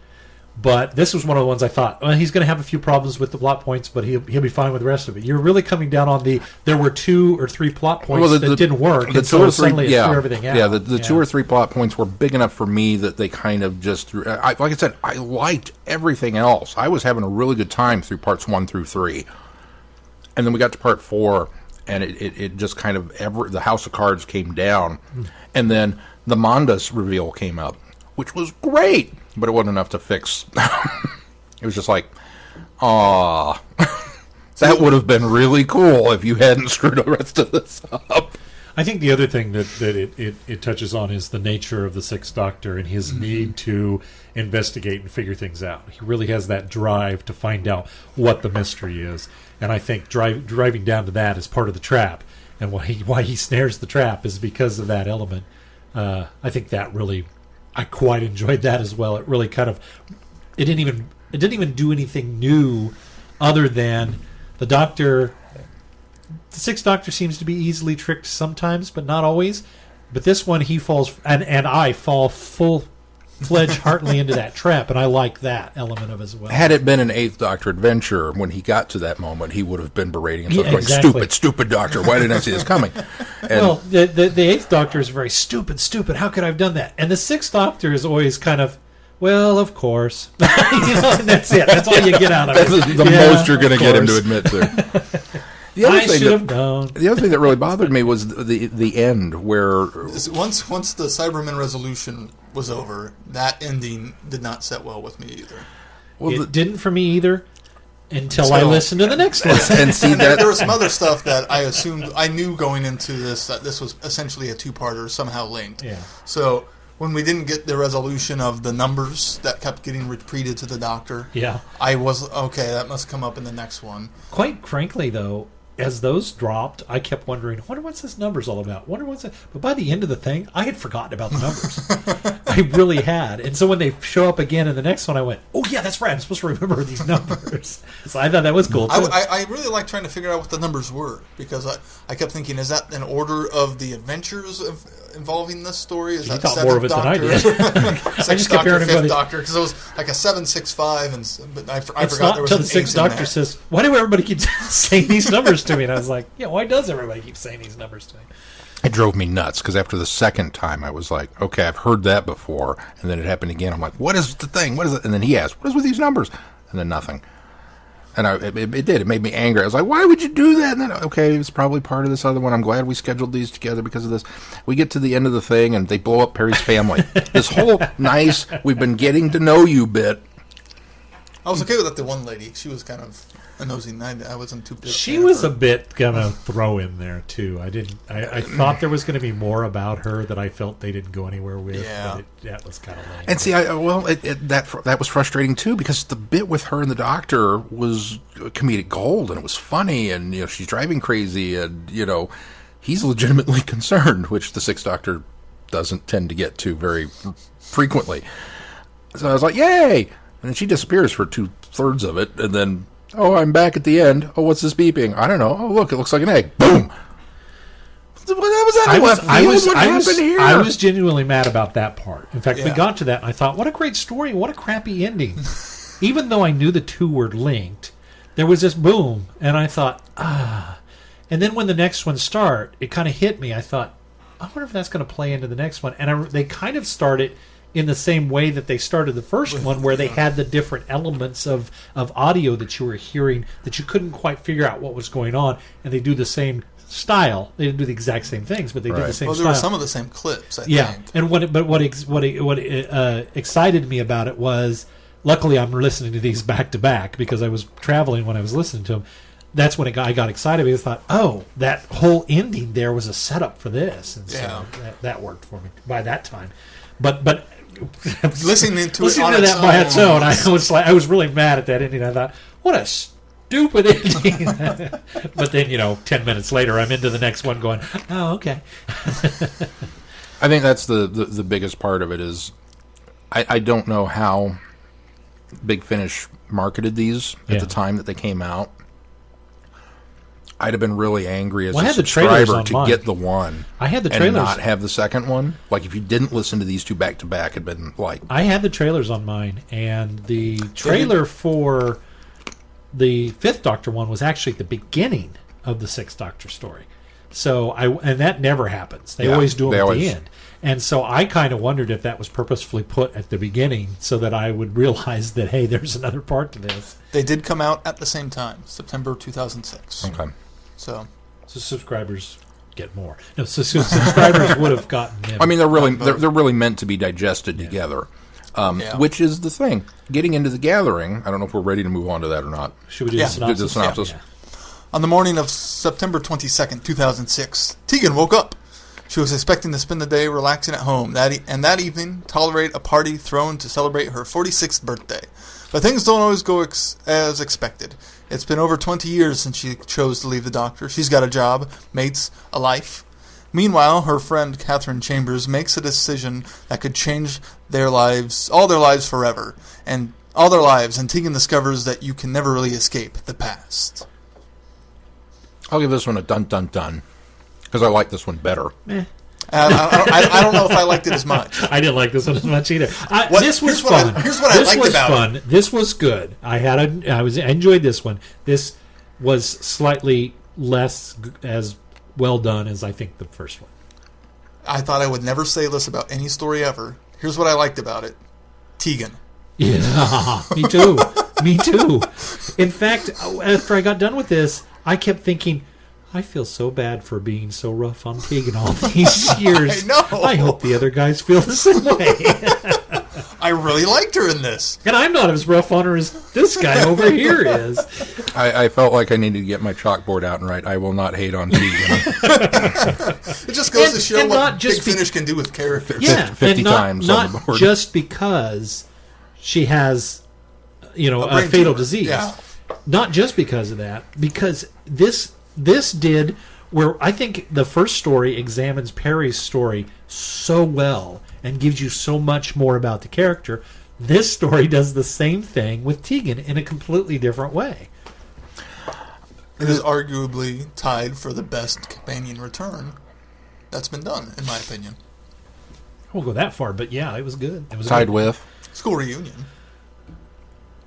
But this was one of the ones I thought, well, he's going to have a few problems with the plot points, but he'll be fine with the rest of it. You're really coming down on there were 2 or 3 plot points that didn't work, and so suddenly it threw everything out. Yeah, the 2 or 3 plot points were big enough for me that they kind of just threw... like I said, I liked everything else. I was having a really good time through parts 1 through 3. And then we got to part 4, and it just kind of... the House of Cards came down, and then the Mondas reveal came up, which was great, but it wasn't enough to fix. It was just like, that would have been really cool if you hadn't screwed the rest of this up. I think the other thing that it touches on is the nature of the Sixth Doctor and his need to investigate and figure things out. He really has that drive to find out what the mystery is, and I think driving down to that is part of the trap. And why he snares the trap is because of that element. I think that really... I quite enjoyed that as well. It really kind of it didn't even do anything new other than the Doctor the Sixth Doctor seems to be easily tricked sometimes, but not always. But this one, he falls, and I fall full-fledged heartily into that trap, and I like that element of it as well. Had it been an Eighth Doctor adventure, when he got to that moment, he would have been berating himself, going, exactly. Stupid Doctor, why didn't I see this coming? And well, the Eighth Doctor is very stupid, how could I have done that? And the Sixth Doctor is always kind of, well, of course. And that's it. That's all you get out of it. That's the most you're going to get him to admit to. I should have known. The other thing that really bothered me was the end, where once the Cybermen resolution was over, that ending did not set well with me either. Well, it didn't for me either until I listened to the next one. And see that there was some other stuff that I knew going into this that this was essentially a two-parter, somehow linked. Yeah. So when we didn't get the resolution of the numbers that kept getting repeated to the Doctor, I was okay. That must come up in the next one. Quite frankly, though, as those dropped, I kept wondering, wonder what's this numbers all about? Wonder what's it? But by the end of the thing, I had forgotten about the numbers. I really had. And so when they show up again in the next one, I went, oh, yeah, that's right. I'm supposed to remember these numbers. So I thought that was cool, too. I really like trying to figure out what the numbers were, because I kept thinking, is that an order of the adventures involving this story? Is that thought more of it than I did. Sixth Doctor, Fifth Doctor, because it was like a 765, but I forgot there was an 8 in there. Until the Sixth Doctor says, why do everybody keep saying these numbers to me? And I was like, yeah, why does everybody keep saying these numbers to me? It drove me nuts, because after the second time, I was like, okay, I've heard that before. And then it happened again. I'm like, what is the thing? What is it? And then he asked, what is with these numbers? And then nothing. And it did. It made me angry. I was like, why would you do that? And then, okay, it's probably part of this other one. I'm glad we scheduled these together because of this. We get to the end of the thing, and they blow up Peri's family. This whole nice, we've been getting to know you bit. I was okay with that. The one lady, she was kind of a nosy. I wasn't too big. She was a bit gonna throw in there too. I thought there was going to be more about her that I felt they didn't go anywhere with. Yeah, but that was kind of lame. And see, that was frustrating too, because the bit with her and the Doctor was comedic gold, and it was funny, and she's driving crazy, and he's legitimately concerned, which the Sixth Doctor doesn't tend to get to very frequently. So I was like, yay! And then she disappears for 2/3 of it, and then, oh, I'm back at the end. Oh, what's this beeping? I don't know. Oh, look, it looks like an egg. Boom! What happened here? I was genuinely mad about that part. In fact, we got to that, and I thought, what a great story, what a crappy ending. Even though I knew the two were linked, there was this boom, and I thought, And then when the next one started, it kind of hit me. I thought, I wonder if that's going to play into the next one. And they kind of started in the same way that they started the first one, where they had the different elements of audio that you were hearing that you couldn't quite figure out what was going on, and they do the same style. They didn't do the exact same things, but they did the same style. Well, there were some of the same clips, I think. And what excited me about it was, luckily I'm listening to these back to back because I was traveling when I was listening to them. That's when I got excited because I thought, oh, that whole ending there was a setup for this, and so that worked for me by that time. But listening to that by its own, I was really mad at that ending. I thought, what a stupid ending. But then 10 minutes later, I'm into the next one, going, oh, okay. I think that's the biggest part of it is I don't know how Big Finish marketed these at the time that they came out. I'd have been really angry as a subscriber to get the one. I had the trailers and not have the second one. Like, if you didn't listen to these two back to back, it'd been like, I had the trailers on mine, and the trailer for the Fifth Doctor one was actually at the beginning of the Sixth Doctor story. So and that never happens. They always do them at the end. And so I kind of wondered if that was purposefully put at the beginning so that I would realize that, hey, there's another part to this. They did come out at the same time, September 2006. Okay. So subscribers get more. No, so subscribers would have gotten them. I mean, they're really meant to be digested together, which is the thing. Getting into the gathering, I don't know if we're ready to move on to that or not. Should we do the synopsis? Do the synopsis. Yeah. On the morning of September 22nd, 2006, Tegan woke up. She was expecting to spend the day relaxing at home, and that evening tolerate a party thrown to celebrate her 46th birthday. But things don't always go as expected. It's been over 20 years since she chose to leave the Doctor. She's got a job, mates, a life. Meanwhile, her friend Catherine Chambers makes a decision that could change all their lives forever, and Tegan discovers that you can never really escape the past. I'll give this one a dun-dun-dun, because I like this one better. I don't know if I liked it as much. I didn't like this one as much either. This was here's fun. Here's what I liked about it. This was good. I enjoyed this one. This was slightly less as well done as I think the first one. I thought I would never say this about any story ever. Here's what I liked about it. Tegan. Yeah, me too. Me too. In fact, after I got done with this, I kept thinking, I feel so bad for being so rough on Tegan all these years. I know. I hope the other guys feel the same way. I really liked her in this. And I'm not as rough on her as this guy over here is. I felt like I needed to get my chalkboard out and write, I will not hate on Tegan. It just goes to show what Big Finish can do with characters. Yeah, 50 times on the board. Not just because she has, a fatal disease. Yeah. Not just because of that. Because this did where I think the first story examines Peri's story so well and gives you so much more about the character. This story does the same thing with Tegan in a completely different way. It is arguably tied for the best companion return that's been done, in my opinion. I won't go that far, but yeah, it was good. It was Tied good. with? School Reunion.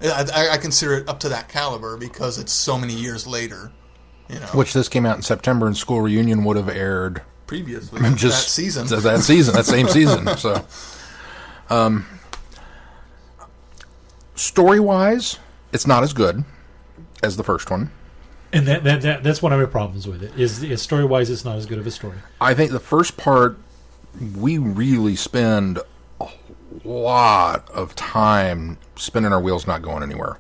I consider it up to that caliber because it's so many years later. Which this came out in September, and School Reunion would have aired previously that season. That same season. So, story-wise, it's not as good as the first one. And that's one of my problems with it. Is story-wise, it's not as good of a story. I think the first part, we really spend a lot of time spinning our wheels not going anywhere.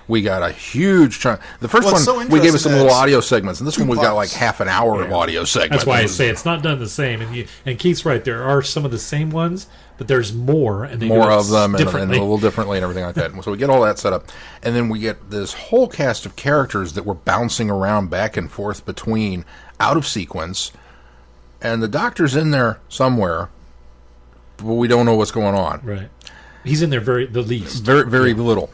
We got a huge chunk. The first one, we gave us some little audio segments, and this one we got like half an hour of audio segments. That's why I say it's not done the same. And Keith's right. There are some of the same ones, but there's more, and they more do it of them, and a little differently, and everything like that. So we get all that set up, and then we get this whole cast of characters that we're bouncing around back and forth between, out of sequence, and the Doctor's in there somewhere, but we don't know what's going on. Right. He's in there the least. Very little.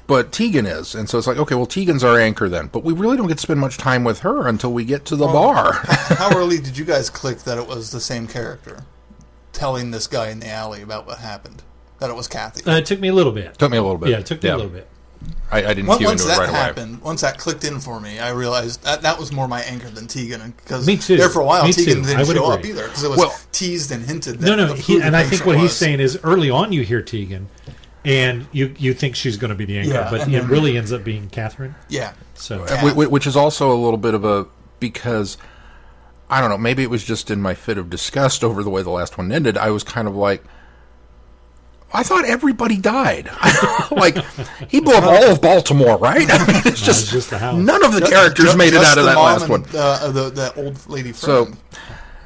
But Tegan is, and so it's like, okay, well, Tegan's our anchor then. But we really don't get to spend much time with her until we get to the bar. How early did you guys click that it was the same character telling this guy in the alley about what happened? That it was Kathy? It took me a little bit. Yeah, it took me a little bit. I didn't cue into it right away. Once that clicked in for me, I realized that was more my anchor than Tegan. Because me too. There for a while, Tegan didn't show agree. up either because it was teased and hinted. That and I think what he's saying is early on you hear Tegan, and you think she's going to be the anchor, but it really ends up being Catherine. Yeah. So, which is also a little bit of because I don't know, maybe it was just in my fit of disgust over the way the last one ended. I was kind of like, I thought everybody died. Like, he blew up all of Baltimore, right? I mean, it's just none of the characters made it out of that last one. The old lady friend. So,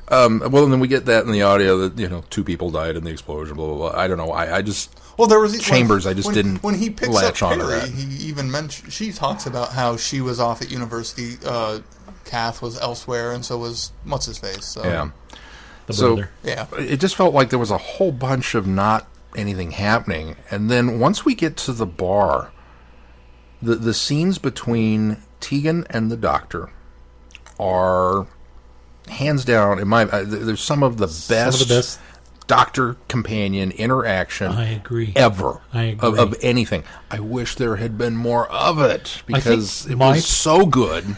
well, and then we get that in the audio that 2 people died in the explosion. Blah blah blah. I don't know. I just there was Chambers. I just didn't. When he picks latch up onto Peri, that. he even mentioned. She talks about how she was off at university. Kath was elsewhere, and so was what's his face. So. Yeah. The brother. Yeah. It just felt like there was a whole bunch of not anything happening, and then once we get to the bar, the scenes between Tegan and the Doctor are hands down in my. There's some of the best Doctor companion interaction. I agree. Ever. I agree. Of anything. I wish there had been more of it because it was so good.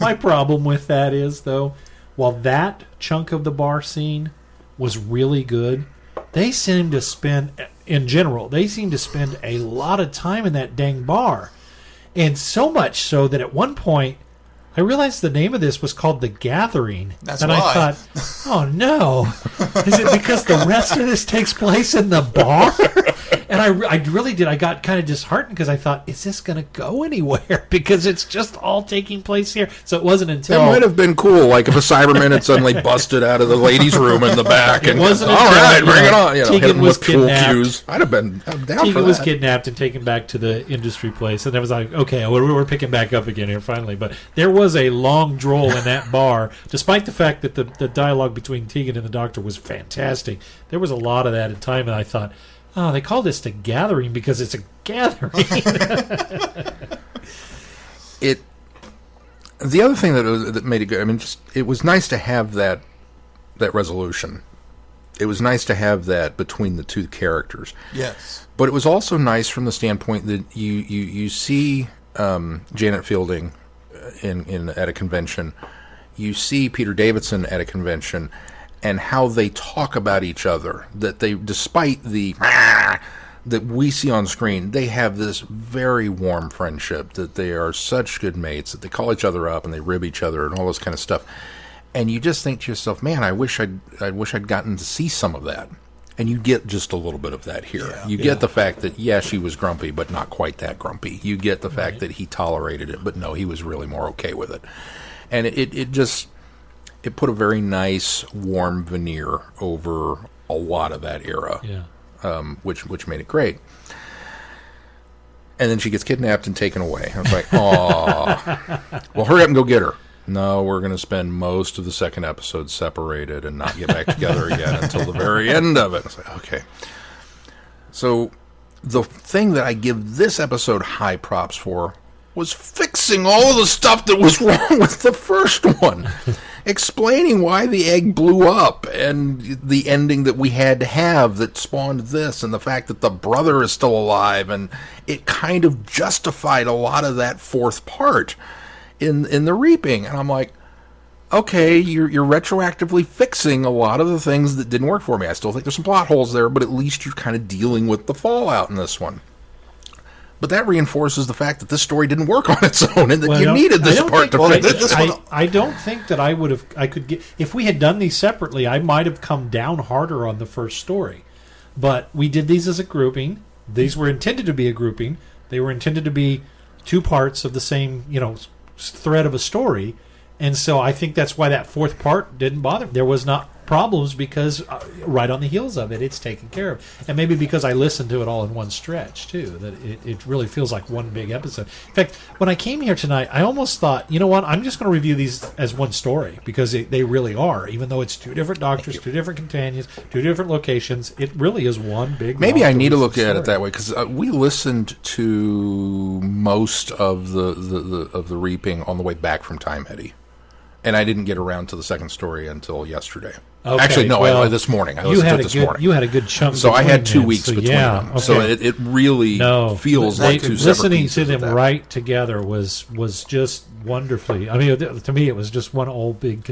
My problem with that is though, while that chunk of the bar scene was really good, they seem to spend, in general, a lot of time in that dang bar. And so much so that at one point, I realized the name of this was called The Gathering. That's and why. I thought, oh no. Is it because the rest of this takes place in the bar? And I really did. I got kind of disheartened because I thought, is this going to go anywhere? Because it's just all taking place here. So it wasn't until... It might have been cool, like if a Cyberman had suddenly busted out of the ladies' room in the back. And, it wasn't all until, right, bring it on. Tegan was kidnapped. I'd have been down for that. Tegan was kidnapped and taken back to the industry place. And I was like, okay, we're picking back up again here finally. But there was a long droll in that bar, despite the fact that the dialogue between Tegan and the Doctor was fantastic. There was a lot of that in time, and I thought, oh, they call this The Gathering because it's a gathering. The other thing that made it good, I mean, it was nice to have that resolution. It was nice to have that between the two characters. Yes. But it was also nice from the standpoint that you see Janet Fielding at a convention. You see Peter Davidson at a convention, and how they talk about each other. That they, despite the that we see on screen, they have this very warm friendship. That they are such good mates. That they call each other up and they rib each other and all this kind of stuff. And you just think to yourself, man, I wish I'd gotten to see some of that. And you get just a little bit of that here. Yeah, you get the fact that, she was grumpy, but not quite that grumpy. You get the fact that he tolerated it, but no, he was really more okay with it. And it put a very nice, warm veneer over a lot of that era, which made it great. And then she gets kidnapped and taken away. I was like, oh, well, hurry up and go get her. No, we're going to spend most of the second episode separated and not get back together again until the very end of it. I was like, okay. So the thing that I give this episode high props for was fixing all the stuff that was wrong with the first one. Explaining why the egg blew up and the ending that we had to have that spawned this, and the fact that the brother is still alive, and it kind of justified a lot of that fourth part in the Reaping. And I'm like, okay, you're retroactively fixing a lot of the things that didn't work for me. I still think there's some plot holes there, but at least you're kind of dealing with the fallout in this one. But that reinforces the fact that this story didn't work on its own, and that you needed this part to fix it. I don't think that I could get, if we had done these separately, I might have come down harder on the first story. But we did these as a grouping. These were intended to be a grouping. They were intended to be two parts of the same, thread of a story. And so I think that's why that fourth part didn't bother me. There was not problems because right on the heels of it, it's taken care of. And maybe because I listened to it all in one stretch, too, that it really feels like one big episode. In fact, when I came here tonight, I almost thought, you know what, I'm just going to review these as one story, because they really are. Even though it's two different doctors, two different companions, two different locations, it really is one big Maybe I need to look at it that way, because we listened to most of the Reaping on the way back from Time Eddie. And I didn't get around to the second story until yesterday. Okay, actually, no, this morning. I listened to it this morning. You had a good chunk. So I had 2 weeks between them. Okay. So it really feels like two separate listening pieces to them right together was just wonderfully. I mean, to me, it was just one old big.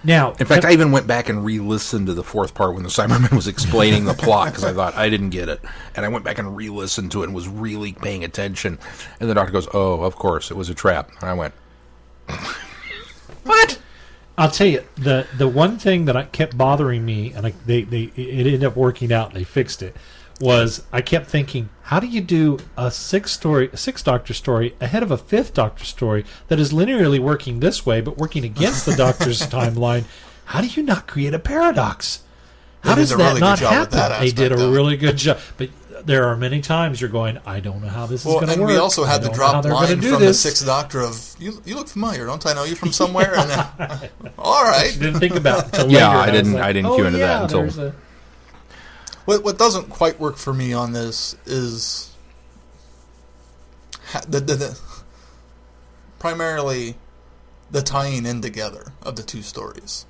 Now, in fact, I even went back and re-listened to the fourth part when the Cyberman was explaining the plot, because I thought I didn't get it, and I went back and re-listened to it and was really paying attention. And the Doctor goes, "Oh, of course, it was a trap." And I went, "What?" I'll tell you, the one thing that kept bothering me, and it ended up working out, and they fixed it, was I kept thinking, how do you do a Sixth Doctor story ahead of a Fifth Doctor story that is linearly working this way, but working against the Doctor's timeline? How do you not create a paradox? How does that not happen? They did a really good job. But there are many times you're going, I don't know how this is going to work. And we also had the drop line from the Sixth Doctor of, you look familiar, don't I know you from somewhere? And all right. Didn't think about it until later. I didn't cue into that until... What doesn't quite work for me on this is primarily the tying in together of the two stories.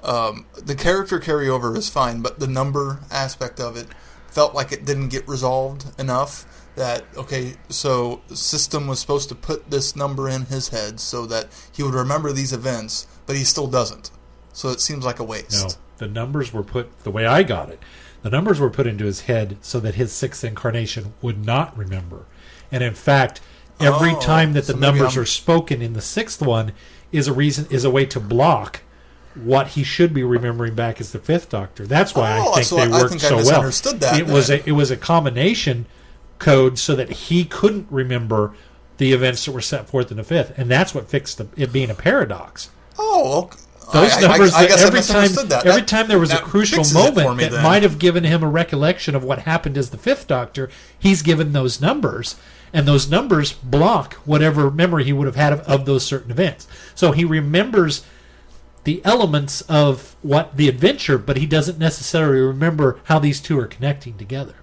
The character carryover is fine, but the number aspect of it felt like it didn't get resolved enough. That, okay, so System was supposed to put this number in his head so that he would remember these events, but he still doesn't. So it seems like a waste. No, the numbers were put, the way I got it, the numbers were put into his head so that his sixth incarnation would not remember. And in fact, every time that the numbers are spoken in the sixth one is a way to block what he should be remembering back as the Fifth Doctor. That's why I think they worked so well. That it was a combination code so that he couldn't remember the events that were set forth in the fifth, and that's what fixed it being a paradox. Oh, okay. Those numbers. I guess I misunderstood that. Every time there was a crucial moment that might have given him a recollection of what happened as the Fifth Doctor, he's given those numbers, and those numbers block whatever memory he would have had of those certain events. So he remembers the elements of what the adventure, but he doesn't necessarily remember how these two are connecting together.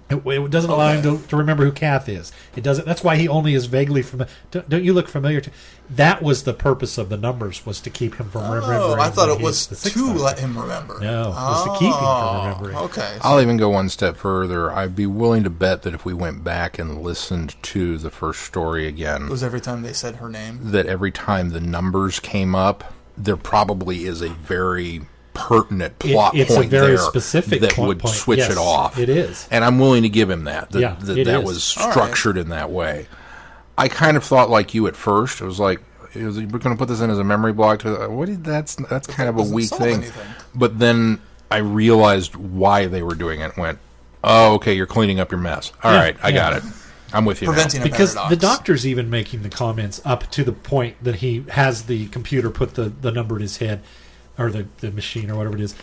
It doesn't allow him to remember who Kath is. It doesn't. That's why he only is vaguely familiar. Don't you look familiar to? That was the purpose of the numbers, was to keep him from remembering. Oh, I thought it was to let him remember. No, it was to keep him from remembering. Okay. I'll even go one step further. I'd be willing to bet that if we went back and listened to the first story again, it was every time they said her name. That every time the numbers came up, there probably is a very pertinent plot it's point a very there specific that would point. switch Yes, it off. It is. And I'm willing to give him that. That is. was structured in that way. I kind of thought like you at first. It was like, we're going to put this in as a memory block. That's kind of a weak thing. But then I realized why they were doing it and went, oh, okay, you're cleaning up your mess. All right, I got it. I'm with you Preventing now. Because paradox. the Doctor's even making the comments up to the point that he has the computer put the number in his head, or the machine or whatever it is.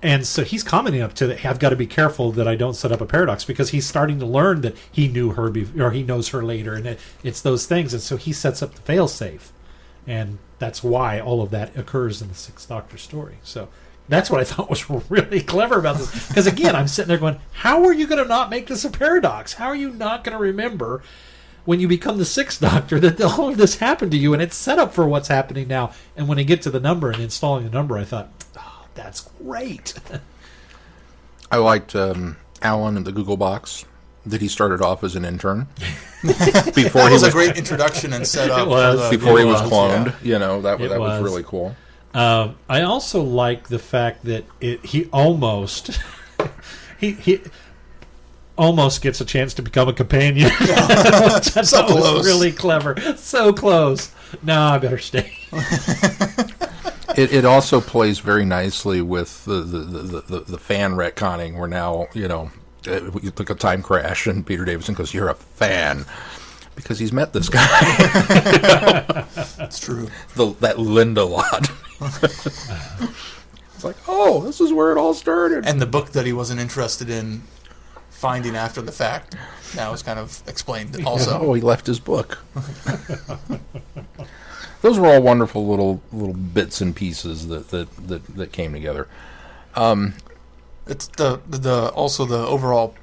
And so he's commenting up to that. I've got to be careful that I don't set up a paradox, because he's starting to learn that he knew her or he knows her later, and it's those things. And so he sets up the failsafe, and that's why all of that occurs in the Sixth Doctor story. So that's what I thought was really clever about this. Because again, I'm sitting there going, how are you going to not make this a paradox? How are you not going to remember when you become the Sixth Doctor that all of this happened to you, and it's set up for what's happening now? And when I get to the number and installing the number, I thought, oh, that's great. I liked Alan in the Google box, that he started off as an intern. That was a great introduction and setup. It was. Before he was cloned. Yeah. That was really cool. I also like the fact that he almost he almost gets a chance to become a companion. That So was close. really clever. So close. No, I better stay. It also plays very nicely with the fan retconning, where now, you look at Time Crash and Peter Davison goes, you're a fan. Because he's met this guy. That's true. That Linda lot. It's like, oh, this is where it all started. And the book that he wasn't interested in finding after the fact now is kind of explained also. Oh, he left his book. Those were all wonderful little bits and pieces that came together. It's the also the overall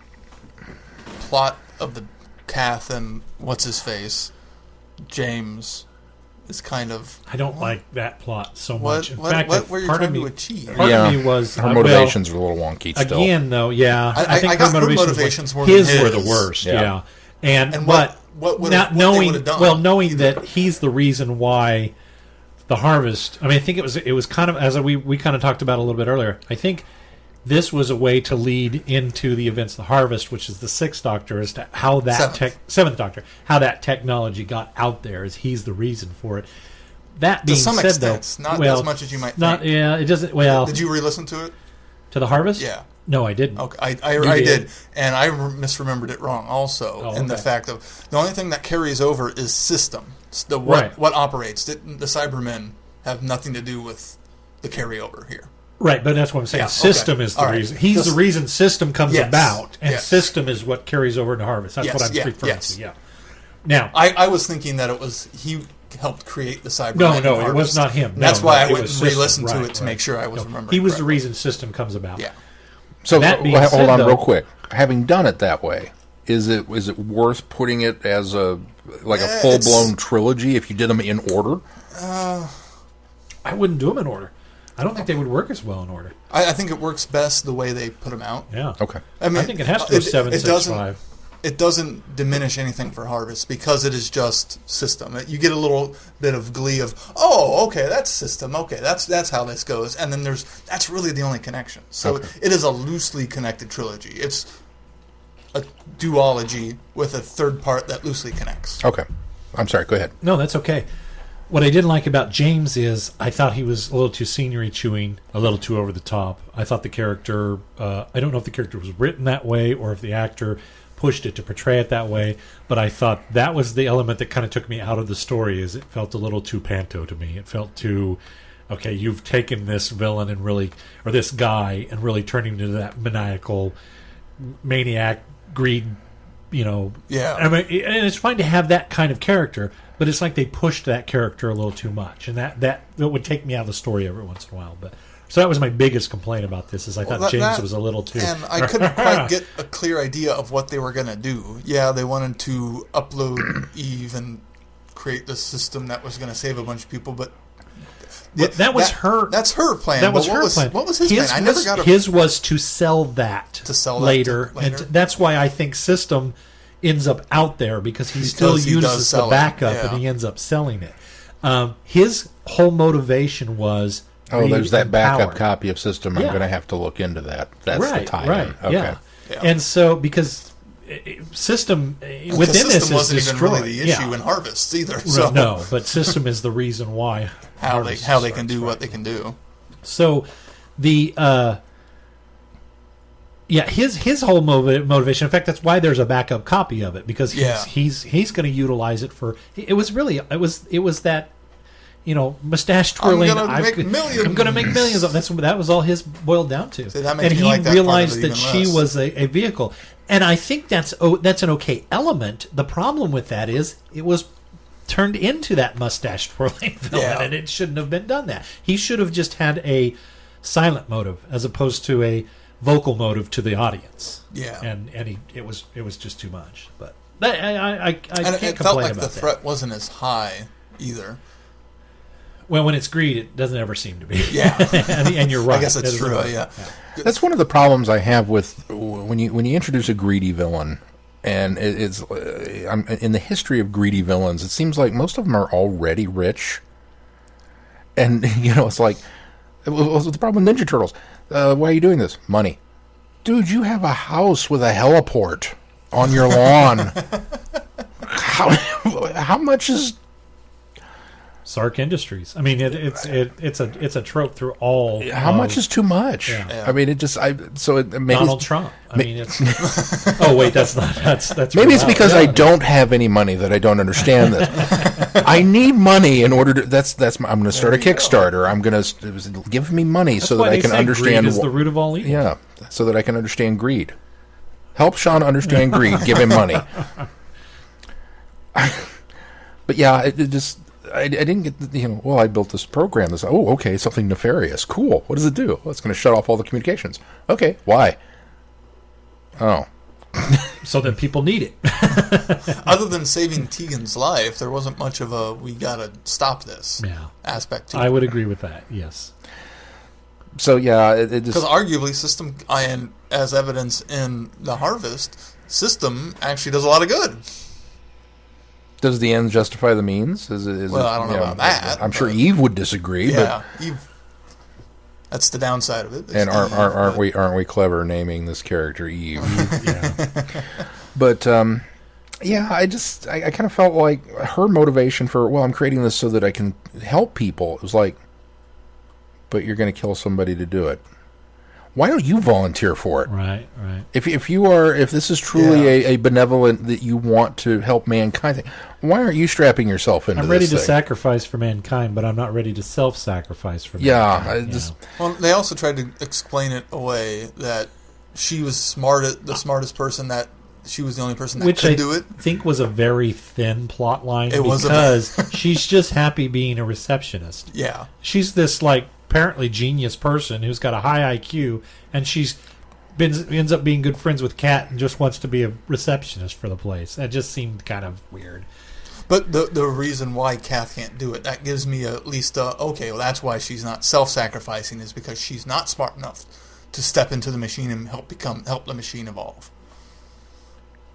plot of the Kath and what's his face, James, is kind of. I don't like that plot so much. In what fact, were you part trying of to achieve? Part of me was her motivations were a little wonky. Still, again, though, yeah. I think got her motivations more his than were his. the worst. Yeah. Yeah, and what not they knowing would've done knowing either. that he's the reason why the harvest. I mean, I think it was kind of, as we kind of talked about a little bit earlier. I think this was a way to lead into the events of the harvest, which is the Sixth Doctor, as to how that Seventh Doctor, how that technology got out there, as he's the reason for it. That being to some said, extent, though, not as much as you might think. Yeah, it doesn't. Well, did you re-listen to it? To the harvest? Yeah. No, I didn't. Okay, I did, and I misremembered it wrong also. In the fact of the only thing that carries over is system. What operates. The Cybermen have nothing to do with the carryover here. Right, but that's what I'm saying. Yeah, System is the reason. He's the reason System comes about, and System is what carries over into Harvest. That's what I'm referring to. Yeah. Now, I was thinking that it was he helped create the Cybermen. No, it was not him. That's why I went and System. re-listened to it to make sure I was remembering. He was correctly. the reason System comes about. Yeah. So hold on real quick. Having done it that way, is it worth putting it as a full blown trilogy if you did them in order? I wouldn't do them in order. I don't think they would work as well in order. I think it works best the way they put them out. Yeah. Okay. I mean, I think it has to go 7, 6, 5. It doesn't diminish anything for Harvest because it is just system. You get a little bit of glee of, oh, okay, that's system. Okay, that's how this goes. And then that's really the only connection. So it is a loosely connected trilogy. It's a duology with a third part that loosely connects. Okay. I'm sorry, go ahead. No, that's okay. What I didn't like about James is I thought he was a little too scenery chewing, a little too over the top. I thought the character, I don't know if the character was written that way or if the actor pushed it to portray it that way, but I thought that was the element that kind of took me out of the story. Is it felt a little too panto to me. It felt too, okay, you've taken this villain and really, or this guy, and really turned him into that maniacal maniac greed, Yeah. I mean, and it's fine to have that kind of character, but it's like they pushed that character a little too much, and that would take me out of the story every once in a while. But So that was my biggest complaint about this. Is I thought James was a little too. And I couldn't quite get a clear idea of what they were going to do. Yeah, they wanted to upload Eve and create this system that was going to save a bunch of people, but that was her. That's her plan. That was her plan. What was his plan? I never got his was to sell that later, later. And that's why I think System ends up out there because he still uses the backup and he ends up selling it. His whole motivation was. There's that backup copy of System. I'm going to have to look into that. That's the tie-in. Right, okay. Yeah. And so, because System within this wasn't is even really the issue in Harvest either. So. No, but System is the reason why how they can do what they can do. So the his whole motivation. In fact, that's why there's a backup copy of it because he's going to utilize it for. It was that. Mustache twirling. I'm going to make millions of. That was all his boiled down to. So and he realized that she was a vehicle, and I think that's an okay element. The problem with that is it was turned into that mustache twirling villain, and it shouldn't have been done that. He should have just had a silent motive as opposed to a vocal motive to the audience. Yeah, and it was just too much. But I can't complain felt like about the threat wasn't as high either. Well, when it's greed, it doesn't ever seem to be. Yeah, and you're right. I guess that's true. Yeah, that's one of the problems I have with when you introduce a greedy villain, and it's in the history of greedy villains. It seems like most of them are already rich, and it's like what's the problem with Ninja Turtles? Why are you doing this? Money, dude. You have a house with a heliport on your lawn. How much is? Sark Industries. I mean, it's a trope through all. How much is too much? Yeah. I mean, it just maybe Donald Trump. I mean, it's. Oh wait, that's not. That's maybe it's because I don't have any money that I don't understand this. I need money in order to. That's. I'm going to start a Kickstarter. I'm going to give me money so that I can understand. Greed is the root of all evil. Yeah, so that I can understand greed. Help Sean understand greed. Give him money. But yeah, it just. I didn't get I built this program. Okay, something nefarious. Cool. What does it do? Well, it's going to shut off all the communications. Okay, why? Oh. So that people need it. Other than saving Tegan's life, there wasn't much of a we got to stop this aspect to it. I would agree with that, yes. So, yeah, it just... Because arguably, System, as evidence in the Harvest, System actually does a lot of good. Does the end justify the means? I don't know about that. I'm sure Eve would disagree. Yeah, Eve. That's the downside of it. And aren't we clever naming this character Eve? Yeah. But I kind of felt like her motivation for I'm creating this so that I can help people. It was like, but you're going to kill somebody to do it. Why don't you volunteer for it? Right. If this is truly a benevolent that you want to help mankind, why aren't you strapping yourself into this? I'm ready to sacrifice for mankind, but I'm not ready to self-sacrifice for mankind. Well, they also tried to explain it away that she was the smartest person, that she was the only person that could do it. Which I think was a very thin plot line because she's just happy being a receptionist. Yeah. She's this, apparently genius person who's got a high IQ, and ends up being good friends with Kat and just wants to be a receptionist for the place. That just seemed kind of weird. But the reason why Kath can't do it, that gives me at least that's why she's not self-sacrificing, is because she's not smart enough to step into the machine and help the machine evolve.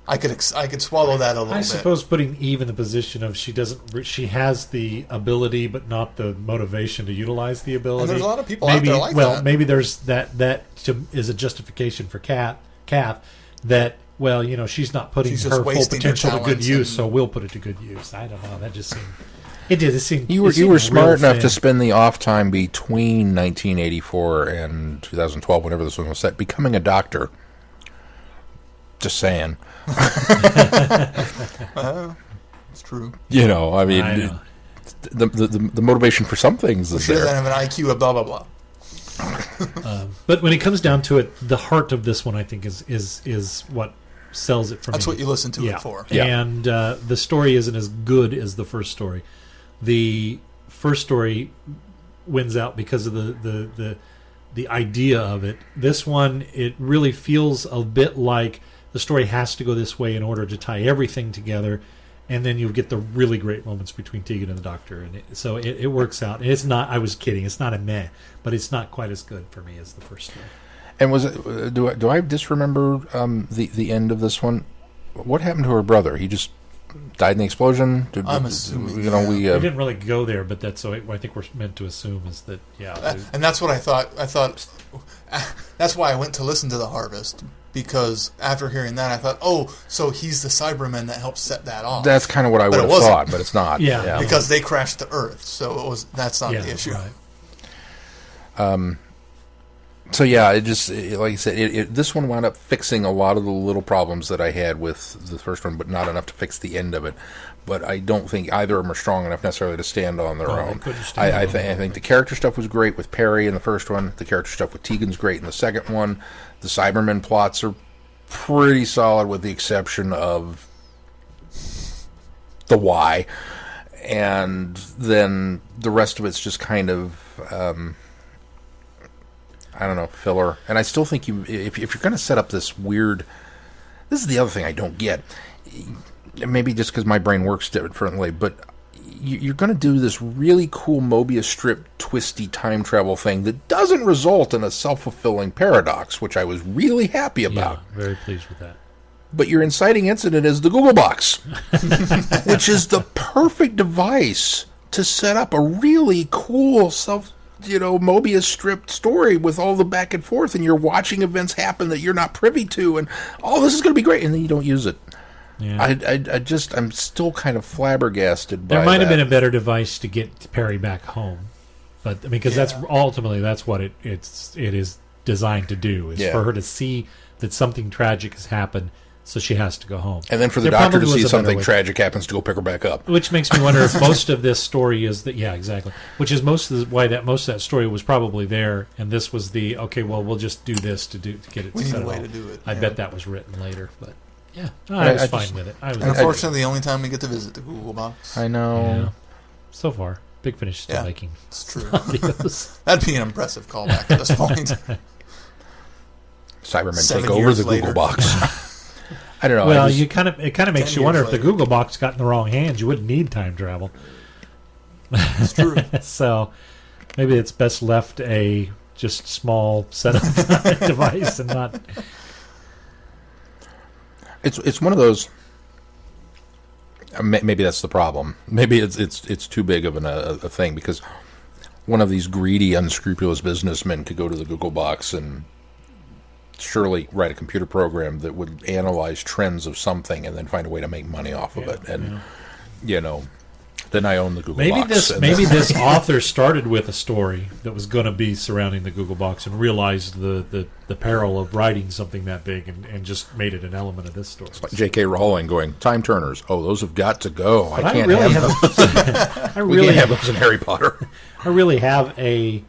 I could swallow that a little bit. I suppose putting Eve in the position of she has the ability but not the motivation to utilize the ability. And there's a lot of people out there like that. Well, maybe there's that is a justification for Kath that she's not putting her full potential to good use, so we'll put it to good use. I don't know. That just seemed. You were smart enough to spend the off time between 1984 and 2012, whenever this one was set, becoming a doctor. Just saying. It's true. The motivation for some things is she there. doesn't have an IQ of blah blah blah. But when it comes down to it, the heart of this one, I think, is what sells it for me. That's what you listen to it for. Yeah. And the story isn't as good as the first story. The first story wins out because of the the idea of it. This one, it really feels a bit like the story has to go this way in order to tie everything together, and then you get the really great moments between Tegan and the Doctor, and it works out. And it's not. I was kidding. It's not a meh, but it's not quite as good for me as the first one. And was it? Do I disremember the end of this one? What happened to her brother? He just died in the explosion. I'm assuming. We didn't really go there, but that's so. I think we're meant to assume is that and that's what I thought. That's why I went to listen to The Harvest, because after hearing that, I thought, oh, so he's the Cyberman that helped set that off. That's kind of what I would have thought, but it's not. Yeah. Because they crashed to Earth, so that's not the issue. Right. So yeah, like I said, this one wound up fixing a lot of the little problems that I had with the first one, but not enough to fix the end of it. But I don't think either of them are strong enough necessarily to stand on their own. I think the character stuff was great with Peri in the first one. The character stuff with Tegan's great in the second one. The Cybermen plots are pretty solid, with the exception of the why, and then the rest of it's just kind of. I don't know, filler. And I still think if you're going to set up this weird... This is the other thing I don't get. Maybe just because my brain works differently, but you're going to do this really cool Mobius strip twisty time travel thing that doesn't result in a self-fulfilling paradox, which I was really happy about. Yeah, very pleased with that. But your inciting incident is the Google Box, which is the perfect device to set up a really cool Mobius strip story with all the back and forth, and you're watching events happen that you're not privy to, and this is going to be great, and then you don't use it. Yeah. I'm still kind of flabbergasted by that. There might have been a better device to get Peri back home, but I mean, because that's what it is designed to do, is for her to see that something tragic has happened. So she has to go home. And then for the Doctor to see something tragic happens to go pick her back up. Which makes me wonder if most of this story is that, yeah, exactly. Which is most of that story was probably there, and this was we'll just do this to get it set up. I bet that was written later, but yeah, I was fine with it. Unfortunately, the only time we get to visit the Google Box. I know. Yeah. So far, Big Finish is still making. It's true. That'd be an impressive callback at this point. Cybermen take over the Google Box. I don't know. Well, it kind of makes you wonder if the Google Box got in the wrong hands, you wouldn't need time travel. It's true. So maybe it's best left a just small setup device and not. It's one of those. Maybe that's the problem. Maybe it's too big of a thing, because one of these greedy, unscrupulous businessmen could go to the Google Box and surely write a computer program that would analyze trends of something and then find a way to make money off of it. And then I own the Google Box. Maybe this author started with a story that was going to be surrounding the Google Box and realized the peril of writing something that big and just made it an element of this story. It's like J.K. Rowling going, time turners. Oh, those have got to go. But I can't have those. We can't have those in Harry Potter. I really have a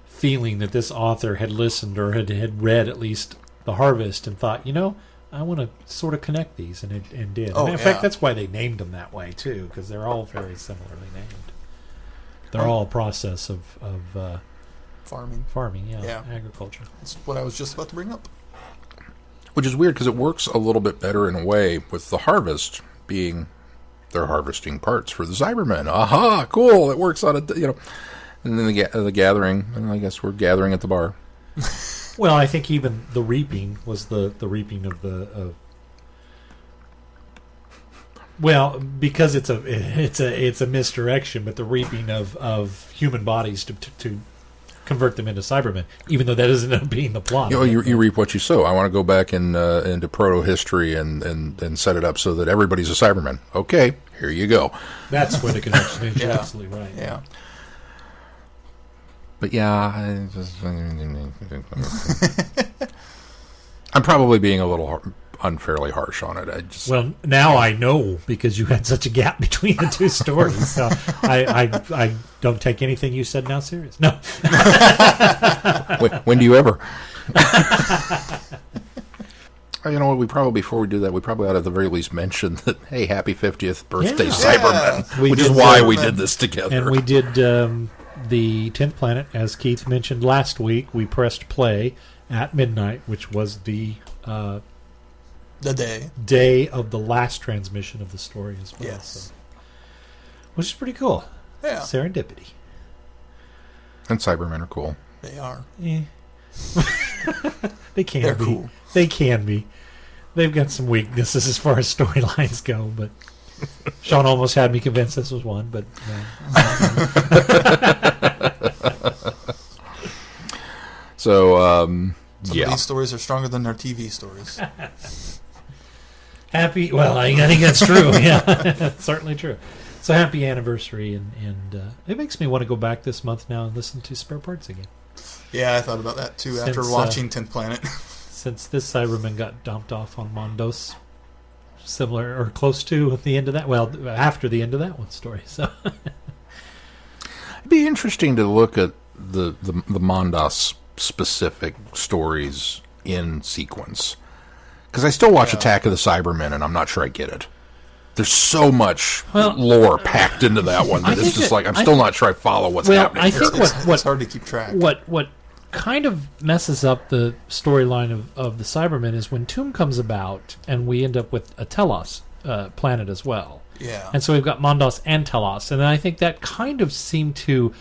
feeling that this author had listened or had read at least The Harvest and thought, I want to sort of connect these, and did. In fact, that's why they named them that way too, because they're all very similarly named. They're all a process of farming, agriculture. That's what I was just about to bring up. Which is weird, because it works a little bit better in a way with The Harvest being they're harvesting parts for the Cybermen. Aha, cool! It works on it, And then the gathering, and I guess we're gathering at the bar. Well, I think even the reaping was the reaping of well, because it's a misdirection, but the reaping of human bodies to convert them into Cybermen, even though that doesn't end up being the plot. You reap what you sow. I want to go back into proto history and set it up so that everybody's a Cyberman. Okay, here you go. That's where the connection is. You're absolutely right. Yeah. But I'm probably being a little unfairly harsh on it. Well, now I know, because you had such a gap between the two stories. So I don't take anything you said now serious. No. When do you ever? You know what? Before we do that, we probably ought to at the very least mention that, hey, happy 50th birthday, Cybermen, which is why we did this together. And we did the 10th Planet, as Keith mentioned last week, we pressed play at midnight, which was the day of the last transmission of the story as well. Yes. So, which is pretty cool. Yeah. Serendipity. And Cybermen are cool. They are. Eh. They can They're be. cool. They can be. They've got some weaknesses as far as storylines go, but Sean almost had me convinced this was one, but So, Some of these stories are stronger than their TV stories. happy. Well, I think that's true. Yeah, that's certainly true. So happy anniversary, and it makes me want to go back this month now and listen to Spare Parts again. Yeah, I thought about that too after watching 10th Planet. Since this Cyberman got dumped off on Mondos, similar or close to at the end of that. Well, after the end of that one story. So it'd be interesting to look at the Mondos specific stories in sequence, because I still watch Attack of the Cybermen, and I'm not sure I get it. There's so much lore packed into that one that it's just I'm still not sure I follow what's happening. I think it's hard to keep track. What kind of messes up the storyline of the Cybermen is when Tomb comes about, and we end up with a Telos planet as well. Yeah. And so we've got Mondos and Telos, and I think that kind of seemed to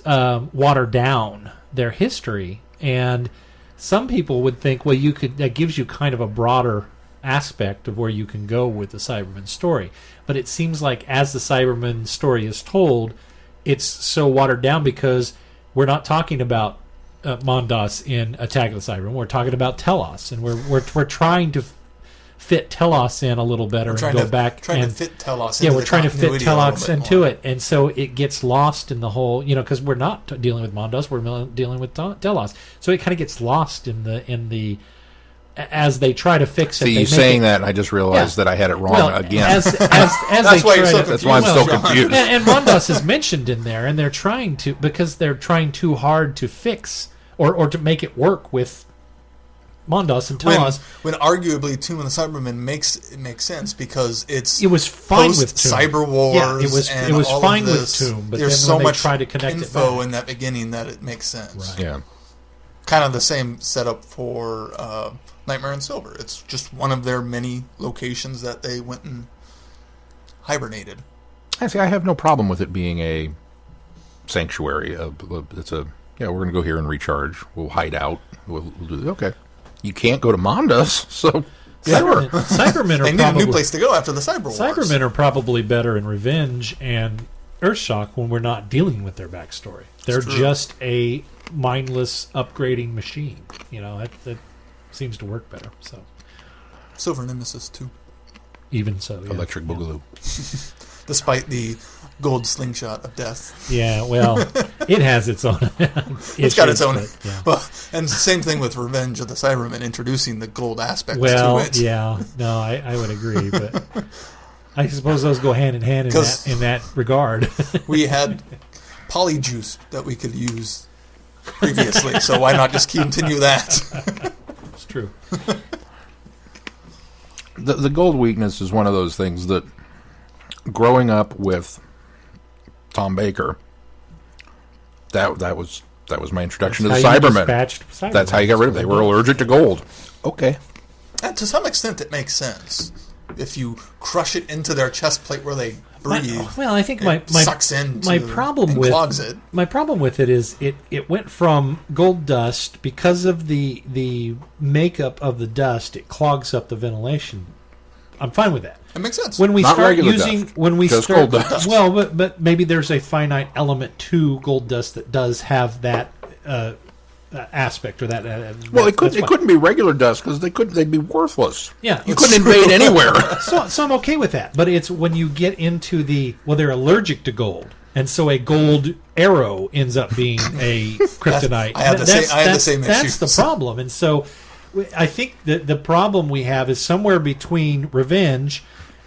water down their history. And some people would think, well, that gives you kind of a broader aspect of where you can go with the Cyberman story. But it seems like as the Cyberman story is told, it's so watered down because we're not talking about Mondos in Attack of the Cybermen. We're talking about Telos, and we're trying to fit Telos in a little better and go back to fit Telos into we're trying to fit Telos into it, and so it gets lost in the whole, because we're not dealing with Mondos, we're dealing with Telos, so it kind of gets lost in the as they try to fix it. See, you saying that, and I just realized that I had it wrong again. As that's why that's why I'm so confused. And Mondos is mentioned in there, and they're trying to, because they're trying too hard to fix or to make it work with Mondos and Telos. When arguably Tomb of the Cybermen makes sense because it was fine with Tomb. Cyber Wars. Yeah, it was fine with Tomb, but there's then when so much try to connect info it in that beginning that it makes sense. Right. Yeah. Kind of the same setup for Nightmare in Silver. It's just one of their many locations that they went and hibernated. I have no problem with it being a sanctuary. It's we're going to go here and recharge. We'll hide out. We'll do okay. You can't go to Mondos, so sure. Cybermen are they need a new place to go after the Cyber Wars. Cybermen are probably better in Revenge and Earthshock when we're not dealing with their backstory. They're just a mindless upgrading machine. That seems to work better. So Silver Nemesis too. Even so, yeah. Electric Boogaloo. Despite the gold slingshot of death. Yeah, well, it has its own. It's got its own. Yeah. Well, and same thing with Revenge of the Cybermen, introducing the gold aspects to it. Yeah, no, I would agree, but I suppose those go hand in hand in that regard. We had polyjuice that we could use previously, so why not just continue that? It's true. The gold weakness is one of those things that, growing up with Tom Baker, that was my introduction to the Cybermen. That's how you got rid of them. They were allergic to gold. Okay. And to some extent, it makes sense. If you crush it into their chest plate where they breathe, I think my sucks in. My problem with clogs it. My problem with it is it went from gold dust because of the makeup of the dust. It clogs up the ventilation. I'm fine with that. It makes sense. When we Not start regular using dust. when we Just start gold dust. well, but maybe there's a finite element to gold dust that does have that aspect or that. Well, it couldn't be regular dust because they'd be worthless. Yeah, you couldn't invade anywhere. So I'm okay with that, but it's when you get into they're allergic to gold, and so a gold arrow ends up being a kryptonite. I had the same issue. That's the problem, and so I think that the problem we have is somewhere between Revenge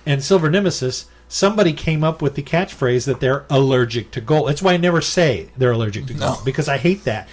and Silver Nemesis. Somebody came up with the catchphrase that they're allergic to gold. That's why I never say they're allergic to gold because I hate that.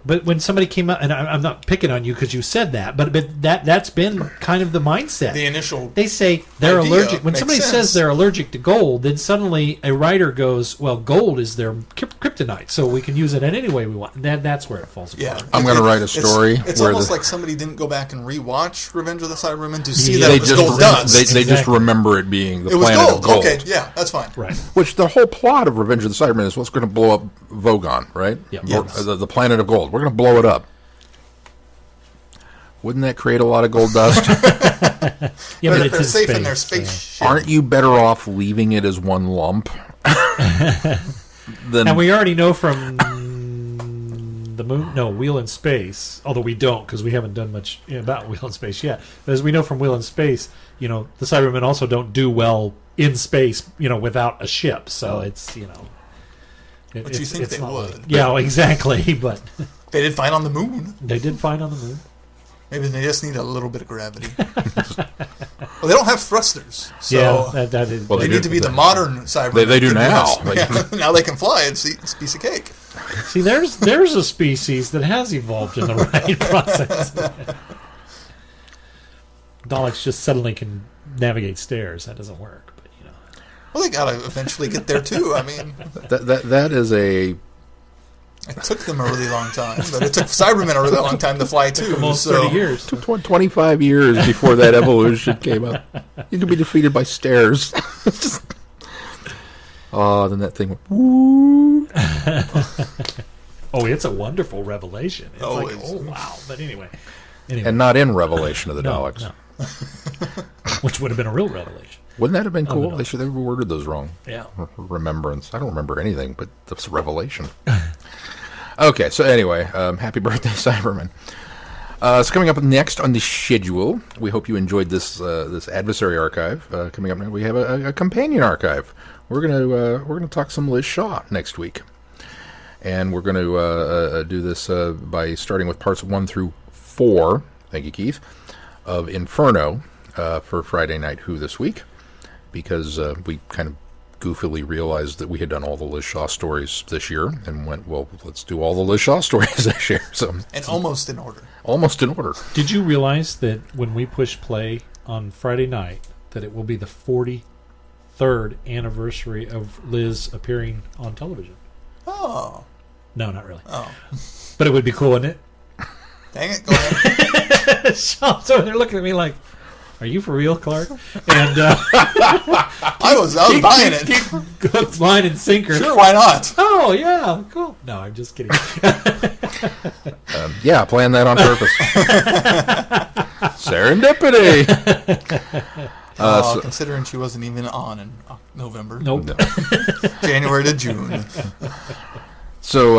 But when somebody came out, and I'm not picking on you because you said that, but that's been kind of the mindset. The initial They say they're idea allergic. When makes somebody sense. says they're allergic to gold, then suddenly a writer goes, well, gold is their kryptonite, so we can use it in any way we want. That's where it falls apart. Yeah, I'm going to write a story. It's where almost like somebody didn't go back and rewatch Revenge of the Cybermen to see that they it was just gold dust. they just remember it being the It was planet gold. of gold. Okay, yeah, that's fine. Right. Which the whole plot of Revenge of the Cybermen is what's going to blow up Vogon, right? Yeah. Yes. The planet of gold. We're going to blow it up. Wouldn't that create a lot of gold dust? Yeah, But if it's they're safe in their space, spaceship. Aren't you better off leaving it as one lump? Than, and we already know from the moon, Wheel in Space, although we don't because we haven't done much about Wheel in Space yet. But as we know from Wheel in Space, the Cybermen also don't do well in space, without a ship. So it's, But you think they would. Yeah, exactly. But They did fine on the moon. they did fine on the moon. Maybe they just need a little bit of gravity. Well, they don't have thrusters, so Yeah, that is. Well, they they need do- to be the modern Cybermen. they do now. Yeah, now they can fly. It's a piece of cake. See, there's a species that has evolved in the right process. Daleks just suddenly can navigate stairs. That doesn't work. But Well, they gotta eventually get there too. I mean, that is a... it took them a really long time, but it took Cybermen a really long time to fly too. almost so 30 years. 25 years before that evolution came up. You can be defeated by stairs. Then that thing went... Woo. Oh, it's a wonderful revelation. It's Oh, like, it's- oh wow. But anyway. And not in Revelation of the Daleks. No. Which would have been a real revelation. Wouldn't that have been cool? no. They should have worded those wrong. Yeah. Remembrance. I don't remember anything, but that's Revelation. Okay, so anyway, happy birthday, Cybermen. So coming up next on the schedule, we hope you enjoyed this Adversary Archive. Coming up next, we have a companion archive. We're gonna talk some Liz Shaw next week, and we're going to do this by starting with parts 1 through 4. Thank you, Keith. Of Inferno for Friday Night Who this week, because we kind of goofily realized that we had done all the Liz Shaw stories this year, and went, well, let's do all the Liz Shaw stories this year. So and almost in order. almost in order. Did you realize that when we push play on Friday night, that it will be the 43rd anniversary of Liz appearing on television? Oh, No, not really. oh, But it would be cool, wouldn't it? dang it! Go ahead. Sean's over there looking at me like, "Are you for real, Clark?" And I was buying it. keep line and sinker. Sure, why not? Oh yeah, cool. No, I'm just kidding. Yeah, plan that on purpose. Serendipity. Considering she wasn't even on in November, Nope. No. January to June. So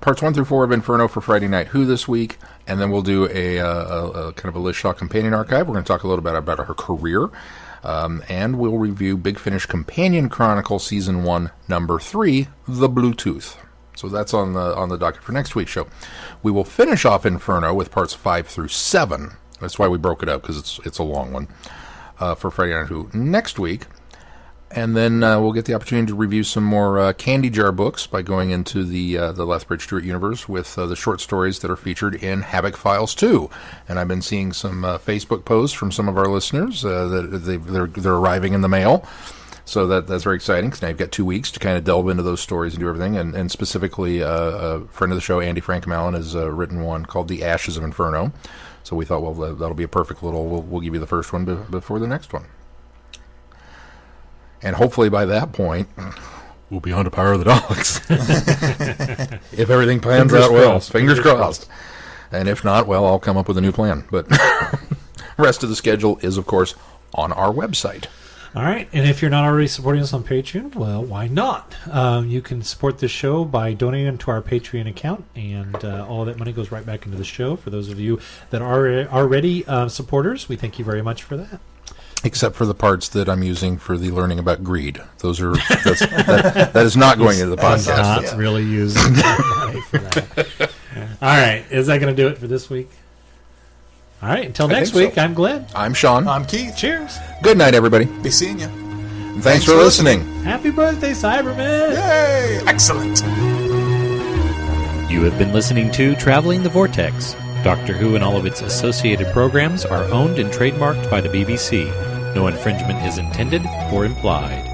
parts 1 through 4 of Inferno for Friday Night Who this week, and then we'll do a kind of a Liz Shaw companion archive. We're going to talk a little bit about her career, and we'll review Big Finish Companion Chronicle Season 1, Number 3, The Bluetooth. So that's on the docket for next week's show. We will finish off Inferno with parts 5 through 7. That's why we broke it up, because it's a long one, for Friday Night Who next week. And then we'll get the opportunity to review some more Candy Jar books by going into the Lethbridge Stewart universe with the short stories that are featured in Havoc Files 2. And I've been seeing some Facebook posts from some of our listeners that they're arriving in the mail. So that's very exciting, because now you've got 2 weeks to kind of delve into those stories and do everything. And specifically, a friend of the show, Andy Frank-Mallon, has written one called The Ashes of Inferno. So we thought, well, that'll be a perfect little... We'll give you the first one before the next one. And hopefully by that point, we'll be on to Power of the Daleks. If everything plans out well. Fingers crossed. And if not, well, I'll come up with a new plan. But the rest of the schedule is, of course, on our website. All right, and if you're not already supporting us on Patreon, well, why not? You can support this show by donating to our Patreon account, and all of that money goes right back into the show. For those of you that are already supporters, we thank you very much for that. Except for the parts that I'm using for the learning about greed. That is not going into the podcast. Not really using money for that. All right, is that going to do it for this week? All right, until next think week, so. I'm Glenn. I'm Sean. I'm Keith. Cheers. Good night, everybody. Be seeing you. Thanks for listening. Happy birthday, Cybermen. Yay! Excellent. You You have been listening to Traveling the Vortex. Doctor Who and all of its associated programs are owned and trademarked by the BBC. No infringement is intended or implied.